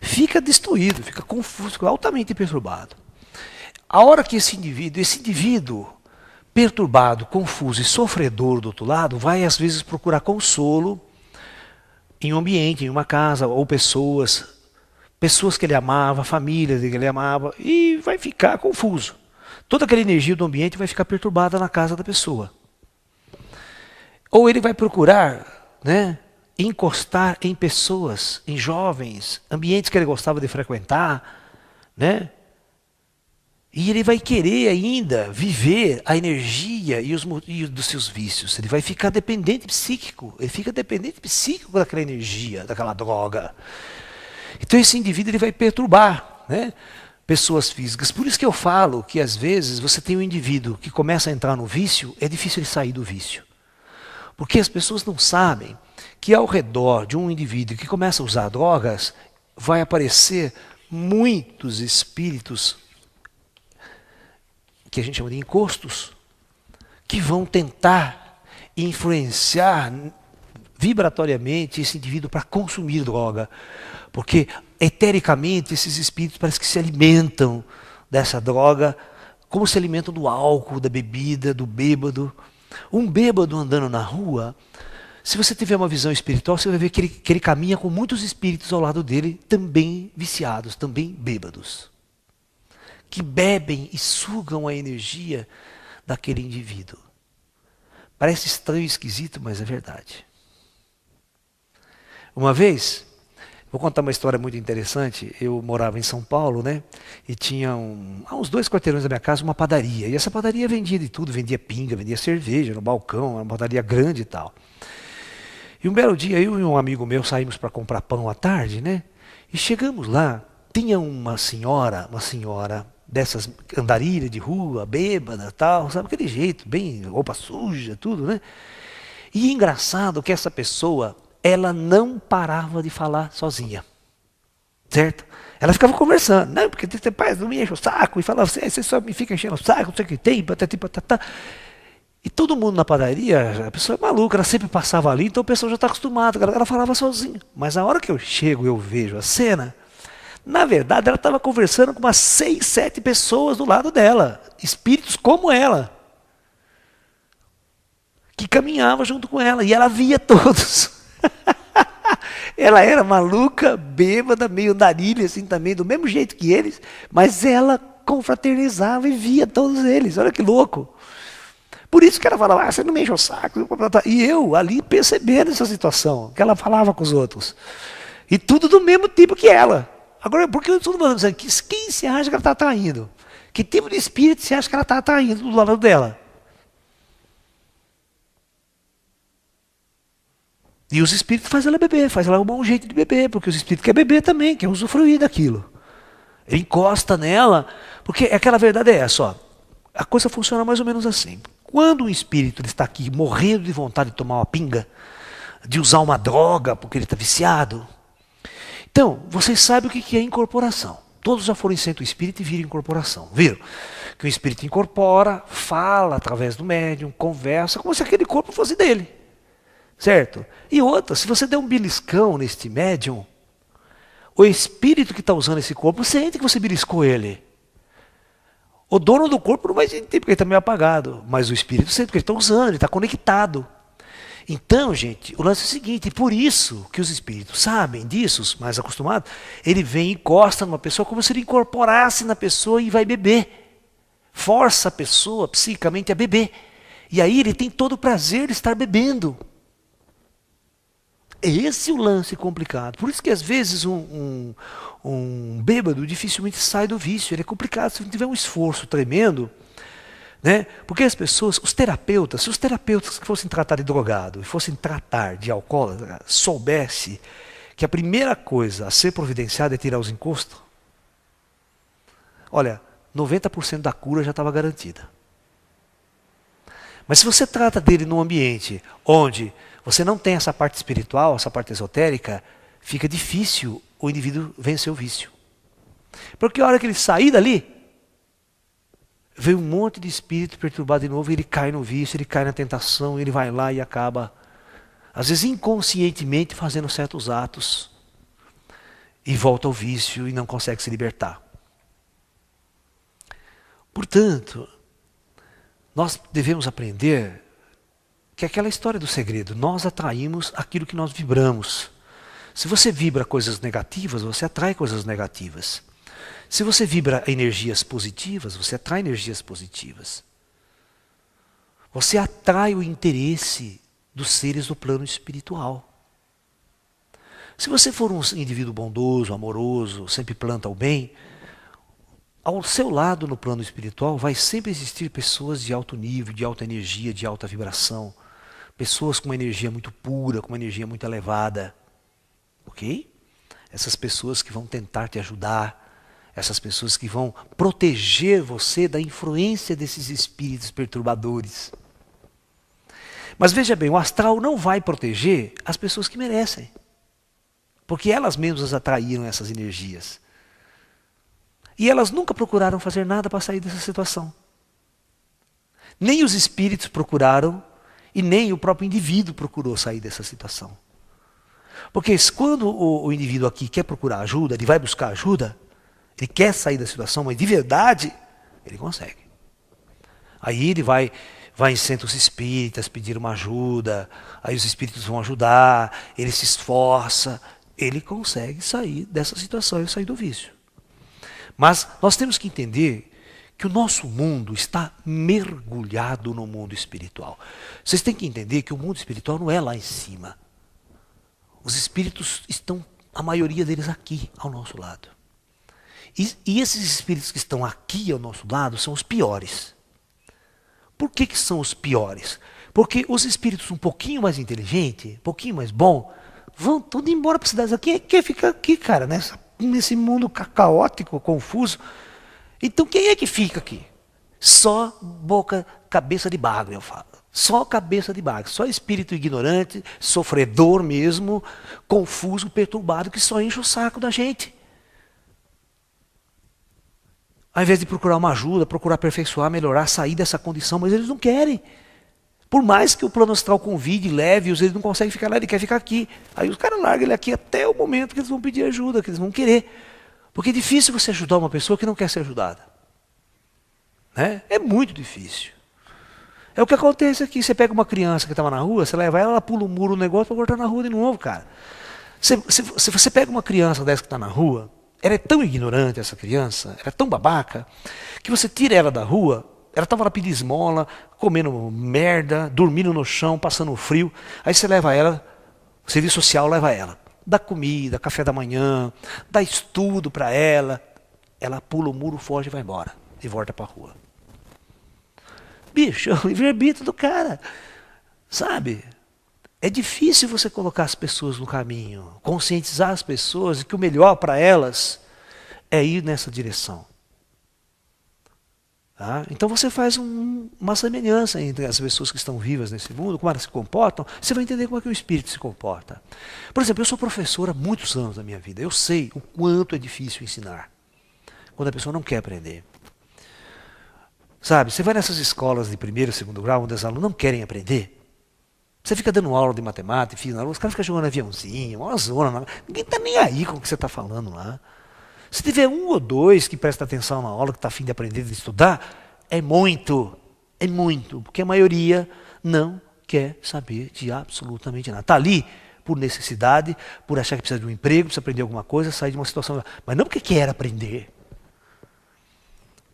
fica destruído, fica confuso, altamente perturbado. A hora que esse indivíduo perturbado, confuso e sofredor do outro lado, vai às vezes procurar consolo em um ambiente, em uma casa, ou pessoas que ele amava, família que ele amava, e vai ficar confuso. Toda aquela energia do ambiente vai ficar perturbada na casa da pessoa. Ou ele vai procurar, né, encostar em pessoas, em jovens, ambientes que ele gostava de frequentar, né? E ele vai querer ainda viver a energia e dos seus vícios. Ele vai ficar dependente psíquico. Ele fica dependente psíquico daquela energia, daquela droga. Então esse indivíduo ele vai perturbar, né, pessoas físicas. Por isso que eu falo que às vezes você tem um indivíduo que começa a entrar no vício, é difícil ele sair do vício. Porque as pessoas não sabem que ao redor de um indivíduo que começa a usar drogas, vai aparecer muitos espíritos que a gente chama de encostos, que vão tentar influenciar vibratoriamente esse indivíduo para consumir droga. Porque etericamente esses espíritos parece que se alimentam dessa droga, como se alimentam do álcool, da bebida, do bêbado. Um bêbado andando na rua, se você tiver uma visão espiritual, você vai ver que ele caminha com muitos espíritos ao lado dele, também viciados, também bêbados, que bebem e sugam a energia daquele indivíduo. Parece estranho e esquisito, mas é verdade. Uma vez, vou contar uma história muito interessante. Eu morava em São Paulo, né? E tinha a uns 2 quarteirões da minha casa uma padaria. E essa padaria vendia de tudo, vendia pinga, vendia cerveja no balcão, era uma padaria grande e tal. E um belo dia, eu e um amigo meu saímos para comprar pão à tarde, né? E chegamos lá, tinha uma senhora dessas andarilhas de rua, bêbada, tal, sabe, aquele jeito, bem roupa suja, tudo, né? E engraçado que essa pessoa, ela não parava de falar sozinha, certo? Ela ficava conversando, não, porque tem pais, não me enche o saco, e falava assim, você só me fica enchendo o saco, não sei o que tem, patati, patatá. E todo mundo na padaria, a pessoa é maluca, ela sempre passava ali, então o pessoal já está acostumado, ela falava sozinha. Mas a hora que eu chego, eu vejo a cena, na verdade, ela estava conversando com umas 6, 7 pessoas do lado dela, espíritos como ela, que caminhavam junto com ela, e ela via todos. Ela era maluca, bêbada, meio andarilha, assim também, do mesmo jeito que eles, mas ela confraternizava e via todos eles, olha que louco. Por isso que ela falava, você não me enche o saco. E eu ali percebendo essa situação, que ela falava com os outros. E tudo do mesmo tipo que ela. Agora, por que eu estou falando isso aqui? Quem se acha que ela está atraindo? Que tipo de espírito se acha que ela está atraindo do lado dela? E os espíritos fazem ela beber, faz ela um bom jeito de beber, porque os espíritos querem beber também, querem usufruir daquilo. Ele encosta nela, porque aquela verdade é essa, ó. A coisa funciona mais ou menos assim. Quando um espírito ele está aqui morrendo de vontade de tomar uma pinga, de usar uma droga porque ele está viciado, então, vocês sabem o que é incorporação. Todos já foram em centro espírita e viram incorporação. Viram? Que o espírito incorpora, fala através do médium, conversa, como se aquele corpo fosse dele. Certo? E outra, se você der um beliscão neste médium, o espírito que está usando esse corpo sente que você beliscou ele. O dono do corpo não vai sentir porque ele está meio apagado, mas o espírito sente porque ele está usando, ele está conectado. Então, gente, o lance é o seguinte, por isso que os espíritos sabem disso, os mais acostumados, ele vem e encosta numa pessoa como se ele incorporasse na pessoa e vai beber. Força a pessoa psicamente a beber. E aí ele tem todo o prazer de estar bebendo. Esse é o lance complicado. Por isso que às vezes um bêbado dificilmente sai do vício. Ele é complicado se não tiver um esforço tremendo. Né? Porque as pessoas, os terapeutas, se os terapeutas que fossem tratar de drogado e fossem tratar de alcoólatra, soubesse que a primeira coisa a ser providenciada é tirar os encostos, olha, 90% da cura já estava garantida. Mas se você trata dele num ambiente onde você não tem essa parte espiritual, essa parte esotérica, fica difícil o indivíduo vencer o vício. Porque a hora que ele sair dali, vem um monte de espírito perturbado de novo, e ele cai no vício, ele cai na tentação, ele vai lá e acaba, às vezes inconscientemente, fazendo certos atos, e volta ao vício e não consegue se libertar. Portanto, nós devemos aprender que é aquela história do segredo, nós atraímos aquilo que nós vibramos. Se você vibra coisas negativas, você atrai coisas negativas. Se você vibra energias positivas, você atrai energias positivas. Você atrai o interesse dos seres do plano espiritual. Se você for um indivíduo bondoso, amoroso, sempre planta o bem, ao seu lado no plano espiritual vai sempre existir pessoas de alto nível, de alta energia, de alta vibração. Pessoas com uma energia muito pura, com uma energia muito elevada. Ok? Essas pessoas que vão tentar te ajudar. Essas pessoas que vão proteger você da influência desses espíritos perturbadores. Mas veja bem, o astral não vai proteger as pessoas que merecem. Porque elas mesmas atraíram essas energias. E elas nunca procuraram fazer nada para sair dessa situação. Nem os espíritos procuraram e nem o próprio indivíduo procurou sair dessa situação. Porque quando o indivíduo aqui quer procurar ajuda, ele vai buscar ajuda, ele quer sair da situação, mas de verdade, ele consegue. Aí ele vai em centros espíritas pedir uma ajuda, aí os espíritos vão ajudar, ele se esforça, ele consegue sair dessa situação e sair do vício. Mas nós temos que entender que o nosso mundo está mergulhado no mundo espiritual. Vocês têm que entender que o mundo espiritual não é lá em cima. Os espíritos estão, a maioria deles aqui, ao nosso lado. E esses espíritos que estão aqui ao nosso lado são os piores. Por que são os piores? Porque os espíritos um pouquinho mais inteligentes, um pouquinho mais bom, vão tudo embora para cidades aqui. Quem fica aqui, cara, nesse mundo caótico, confuso? Então quem é que fica aqui? Só cabeça de bagre, eu falo. Só cabeça de bagre, só espírito ignorante, sofredor mesmo, confuso, perturbado, que só enche o saco da gente. Ao invés de procurar uma ajuda, procurar aperfeiçoar, melhorar, sair dessa condição, mas eles não querem. Por mais que o plano astral convide, leve-os, eles não conseguem ficar lá, ele quer ficar aqui. Aí os caras largam ele aqui até o momento que eles vão pedir ajuda, que eles vão querer. Porque é difícil você ajudar uma pessoa que não quer ser ajudada. Né? É muito difícil. É o que acontece aqui. Você pega uma criança que estava na rua, você leva ela pula o muro, o negócio, para voltar na rua de novo, cara. Se você pega uma criança dessa que está na rua, ela é tão ignorante, essa criança, ela é tão babaca, que você tira ela da rua, ela estava lá pedindo esmola, comendo merda, dormindo no chão, passando frio. Aí você leva ela, o serviço social leva ela. Dá comida, café da manhã, dá estudo para ela. Ela pula o muro, foge e vai embora. E volta para a rua. Bicho, é o livre-arbítrio do cara. Sabe? É difícil você colocar as pessoas no caminho, conscientizar as pessoas de que o melhor para elas é ir nessa direção. Tá? Então você faz uma semelhança entre as pessoas que estão vivas nesse mundo, como elas se comportam, você vai entender como é que o espírito se comporta. Por exemplo, eu sou professor há muitos anos da minha vida, eu sei o quanto é difícil ensinar, quando a pessoa não quer aprender. Sabe, você vai nessas escolas de primeiro e segundo grau, onde os alunos não querem aprender, você fica dando aula de matemática, os caras ficam jogando aviãozinho, uma zona, ninguém está nem aí com o que você está falando lá. Se tiver um ou dois que presta atenção na aula, que está a fim de aprender, de estudar, é muito, porque a maioria não quer saber de absolutamente nada. Está ali por necessidade, por achar que precisa de um emprego, precisa aprender alguma coisa, sair de uma situação, mas não porque quer aprender,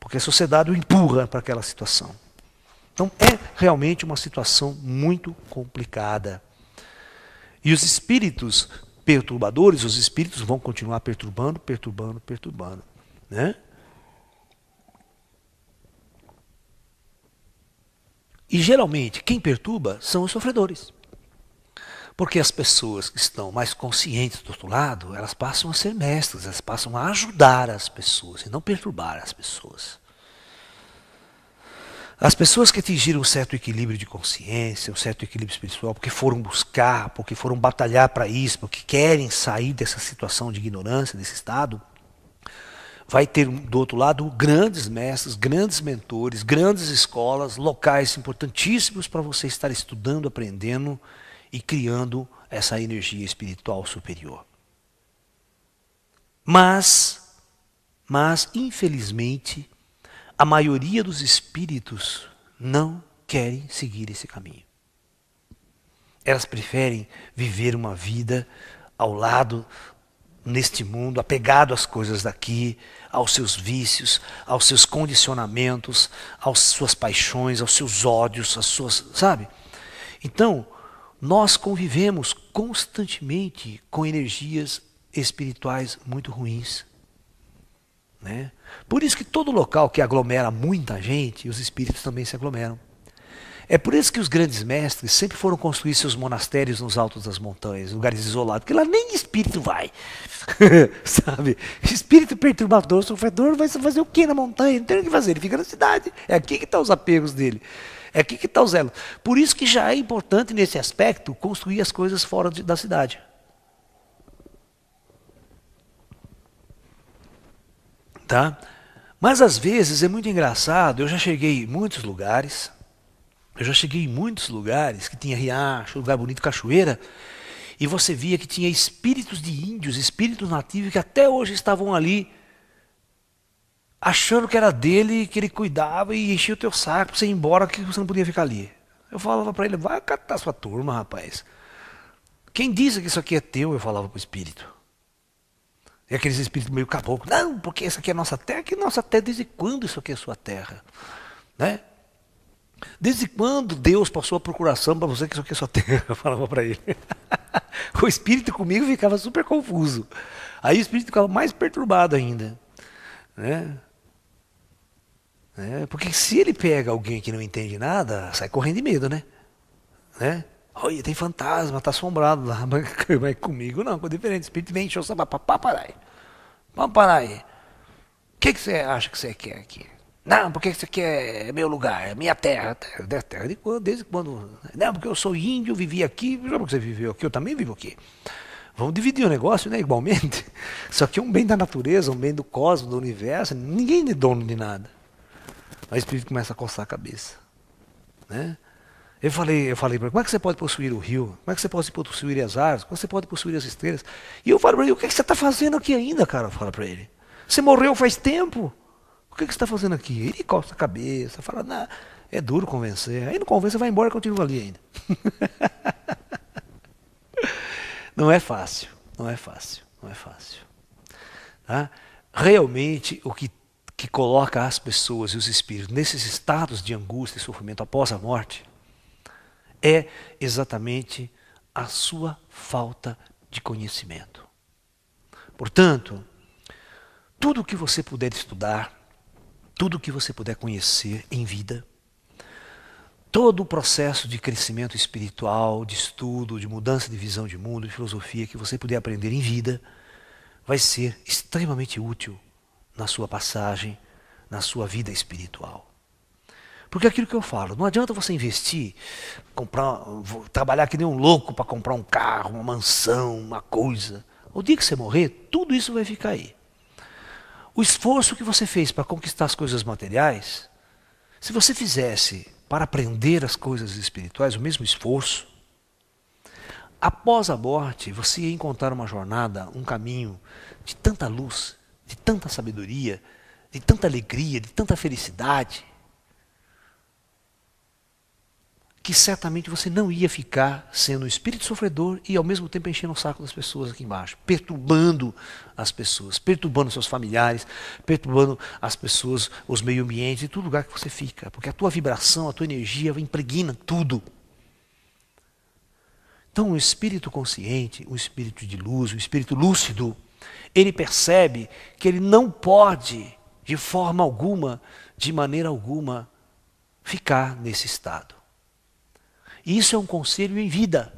porque a sociedade o empurra para aquela situação. Então é realmente uma situação muito complicada. E os espíritos perturbadores, os espíritos vão continuar perturbando, né? E geralmente quem perturba são os sofredores. Porque as pessoas que estão mais conscientes do outro lado, elas passam a ser mestras, elas passam a ajudar as pessoas e não perturbar as pessoas. As pessoas que atingiram um certo equilíbrio de consciência, um certo equilíbrio espiritual, porque foram buscar, porque foram batalhar para isso, porque querem sair dessa situação de ignorância, desse estado, vai ter do outro lado grandes mestres, grandes mentores, grandes escolas, locais importantíssimos para você estar estudando, aprendendo e criando essa energia espiritual superior. Mas infelizmente, a maioria dos espíritos não querem seguir esse caminho. Elas preferem viver uma vida ao lado, neste mundo, apegado às coisas daqui, aos seus vícios, aos seus condicionamentos, às suas paixões, aos seus ódios, às suas, sabe? Então, nós convivemos constantemente com energias espirituais muito ruins. Né? Por isso que todo local que aglomera muita gente, os espíritos também se aglomeram. É por isso que os grandes mestres sempre foram construir seus monastérios nos altos das montanhas, lugares isolados, porque lá nem espírito vai. Sabe? Espírito perturbador, sofredor, vai fazer o que na montanha? Não tem o que fazer, ele fica na cidade. É aqui que estão os apegos dele. É aqui que está o zelo. Por isso que já é importante nesse aspecto construir as coisas fora da cidade. Tá? Mas às vezes é muito engraçado, eu já cheguei em muitos lugares que tinha riacho, lugar bonito, cachoeira, e você via que tinha espíritos de índios, espíritos nativos que até hoje estavam ali, achando que era dele, que ele cuidava e enchia o teu saco para você ir embora, que você não podia ficar ali. Eu falava para ele, vai catar sua turma, rapaz. Quem disse que isso aqui é teu? Eu falava para o espírito. E aqueles espíritos meio caboclo, não, porque isso aqui é nossa terra. Que nossa terra? Desde quando isso aqui é sua terra? Né? Desde quando Deus passou a procuração para você que isso aqui é sua terra? Eu falava para ele. O espírito comigo ficava super confuso. Aí o espírito ficava mais perturbado ainda. Né? Porque se ele pega alguém que não entende nada, sai correndo de medo, né? Olha, tem fantasma, está assombrado lá, mas comigo não, com diferente. O espírito vem encher o sapato, vamos parar aí. O que você acha que você quer aqui? Não, porque isso aqui é meu lugar, é minha terra. Terra de quando? Desde quando? Não, porque eu sou índio, vivi aqui, não porque você viveu aqui, eu também vivo aqui. Vamos dividir o negócio, né, igualmente. Isso aqui é um bem da natureza, um bem do cosmos, do universo, ninguém é dono de nada. Aí o espírito começa a coçar a cabeça. Né? Eu falei para ele, como é que você pode possuir o rio? Como é que você pode possuir as árvores? Como é que você pode possuir as estrelas? E eu falo para ele, o que você está fazendo aqui ainda, cara? Fala para ele. Você morreu faz tempo. O que você está fazendo aqui? Ele coça a cabeça, fala, não, é duro convencer. Aí não convence, vai embora e continua ali ainda. Não é fácil. Tá? Realmente, o que coloca as pessoas e os espíritos nesses estados de angústia e sofrimento após a morte é exatamente a sua falta de conhecimento. Portanto, tudo que você puder estudar, tudo que você puder conhecer em vida, todo o processo de crescimento espiritual, de estudo, de mudança de visão de mundo, de filosofia que você puder aprender em vida, vai ser extremamente útil na sua passagem, na sua vida espiritual. Porque é aquilo que eu falo, não adianta você investir, trabalhar que nem um louco para comprar um carro, uma mansão, uma coisa. O dia que você morrer, tudo isso vai ficar aí. O esforço que você fez para conquistar as coisas materiais, se você fizesse para aprender as coisas espirituais, o mesmo esforço, após a morte, você ia encontrar uma jornada, um caminho de tanta luz, de tanta sabedoria, de tanta alegria, de tanta felicidade, que certamente você não ia ficar sendo um espírito sofredor e ao mesmo tempo enchendo o saco das pessoas aqui embaixo, perturbando as pessoas, perturbando seus familiares, perturbando as pessoas, os meio ambientes, em todo lugar que você fica, porque a tua vibração, a tua energia impregna tudo. Então, um espírito consciente, um espírito de luz, um espírito lúcido, ele percebe que ele não pode, de forma alguma, de maneira alguma, ficar nesse estado. E isso é um conselho em vida.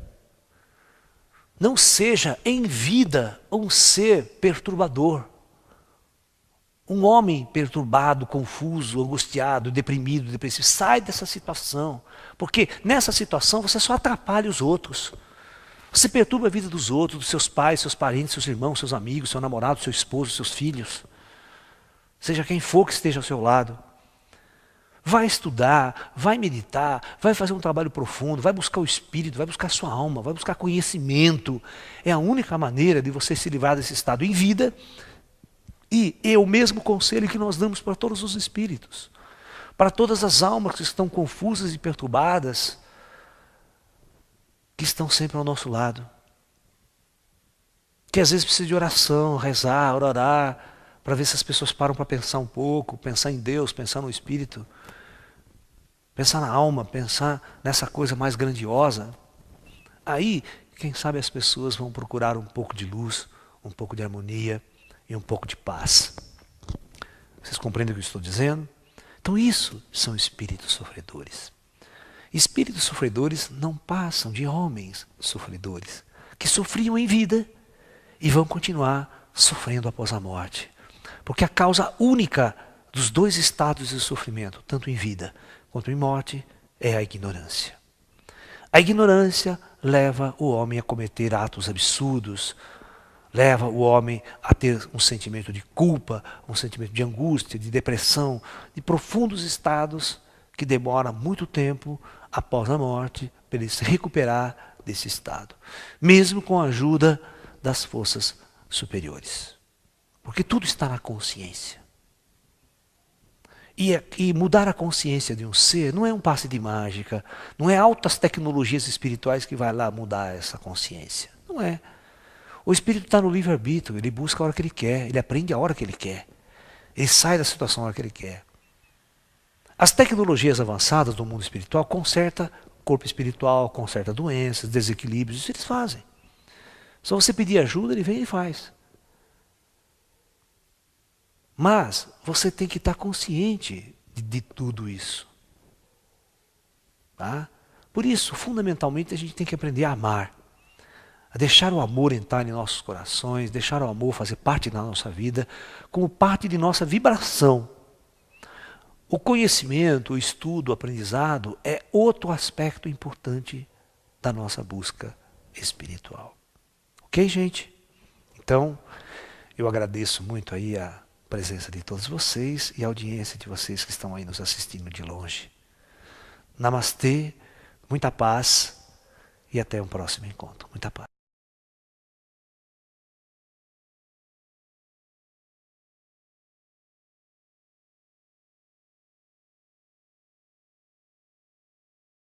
Não seja em vida um ser perturbador. Um homem perturbado, confuso, angustiado, deprimido, depressivo. Sai dessa situação. Porque nessa situação você só atrapalha os outros. Você perturba a vida dos outros, dos seus pais, seus parentes, seus irmãos, seus amigos, seu namorado, seu esposo, seus filhos. Seja quem for que esteja ao seu lado. Vai estudar, vai meditar, vai fazer um trabalho profundo, vai buscar o espírito, vai buscar a sua alma, vai buscar conhecimento. É a única maneira de você se livrar desse estado em vida. E é o mesmo conselho que nós damos para todos os espíritos. Para todas as almas que estão confusas e perturbadas, que estão sempre ao nosso lado. Que às vezes precisa de oração, rezar, orar, para ver se as pessoas param para pensar um pouco, pensar em Deus, pensar no Espírito, pensar na alma, pensar nessa coisa mais grandiosa. Aí, quem sabe as pessoas vão procurar um pouco de luz, um pouco de harmonia e um pouco de paz. Vocês compreendem o que eu estou dizendo? Então isso são espíritos sofredores. Espíritos sofredores não passam de homens sofredores, que sofriam em vida e vão continuar sofrendo após a morte. Porque a causa única dos dois estados de sofrimento, tanto em vida quanto em morte, é a ignorância. A ignorância leva o homem a cometer atos absurdos, leva o homem a ter um sentimento de culpa, um sentimento de angústia, de depressão, de profundos estados que demora muito tempo após a morte para ele se recuperar desse estado, mesmo com a ajuda das forças superiores. Porque tudo está na consciência. E mudar a consciência de um ser não é um passe de mágica, não é altas tecnologias espirituais que vai lá mudar essa consciência. Não é. O espírito está no livre-arbítrio, ele busca a hora que ele quer, ele aprende a hora que ele quer. Ele sai da situação a hora que ele quer. As tecnologias avançadas do mundo espiritual consertam o corpo espiritual, consertam doenças, desequilíbrios, isso eles fazem. Só você pedir ajuda, ele vem e faz. Mas você tem que estar consciente de tudo isso. Tá? Por isso, fundamentalmente, a gente tem que aprender a amar. A deixar o amor entrar em nossos corações, deixar o amor fazer parte da nossa vida, como parte de nossa vibração. O conhecimento, o estudo, o aprendizado é outro aspecto importante da nossa busca espiritual. Ok, gente? Então, eu agradeço muito aí a presença de todos vocês e a audiência de vocês que estão aí nos assistindo de longe. Namastê, muita paz e até um próximo encontro. Muita paz.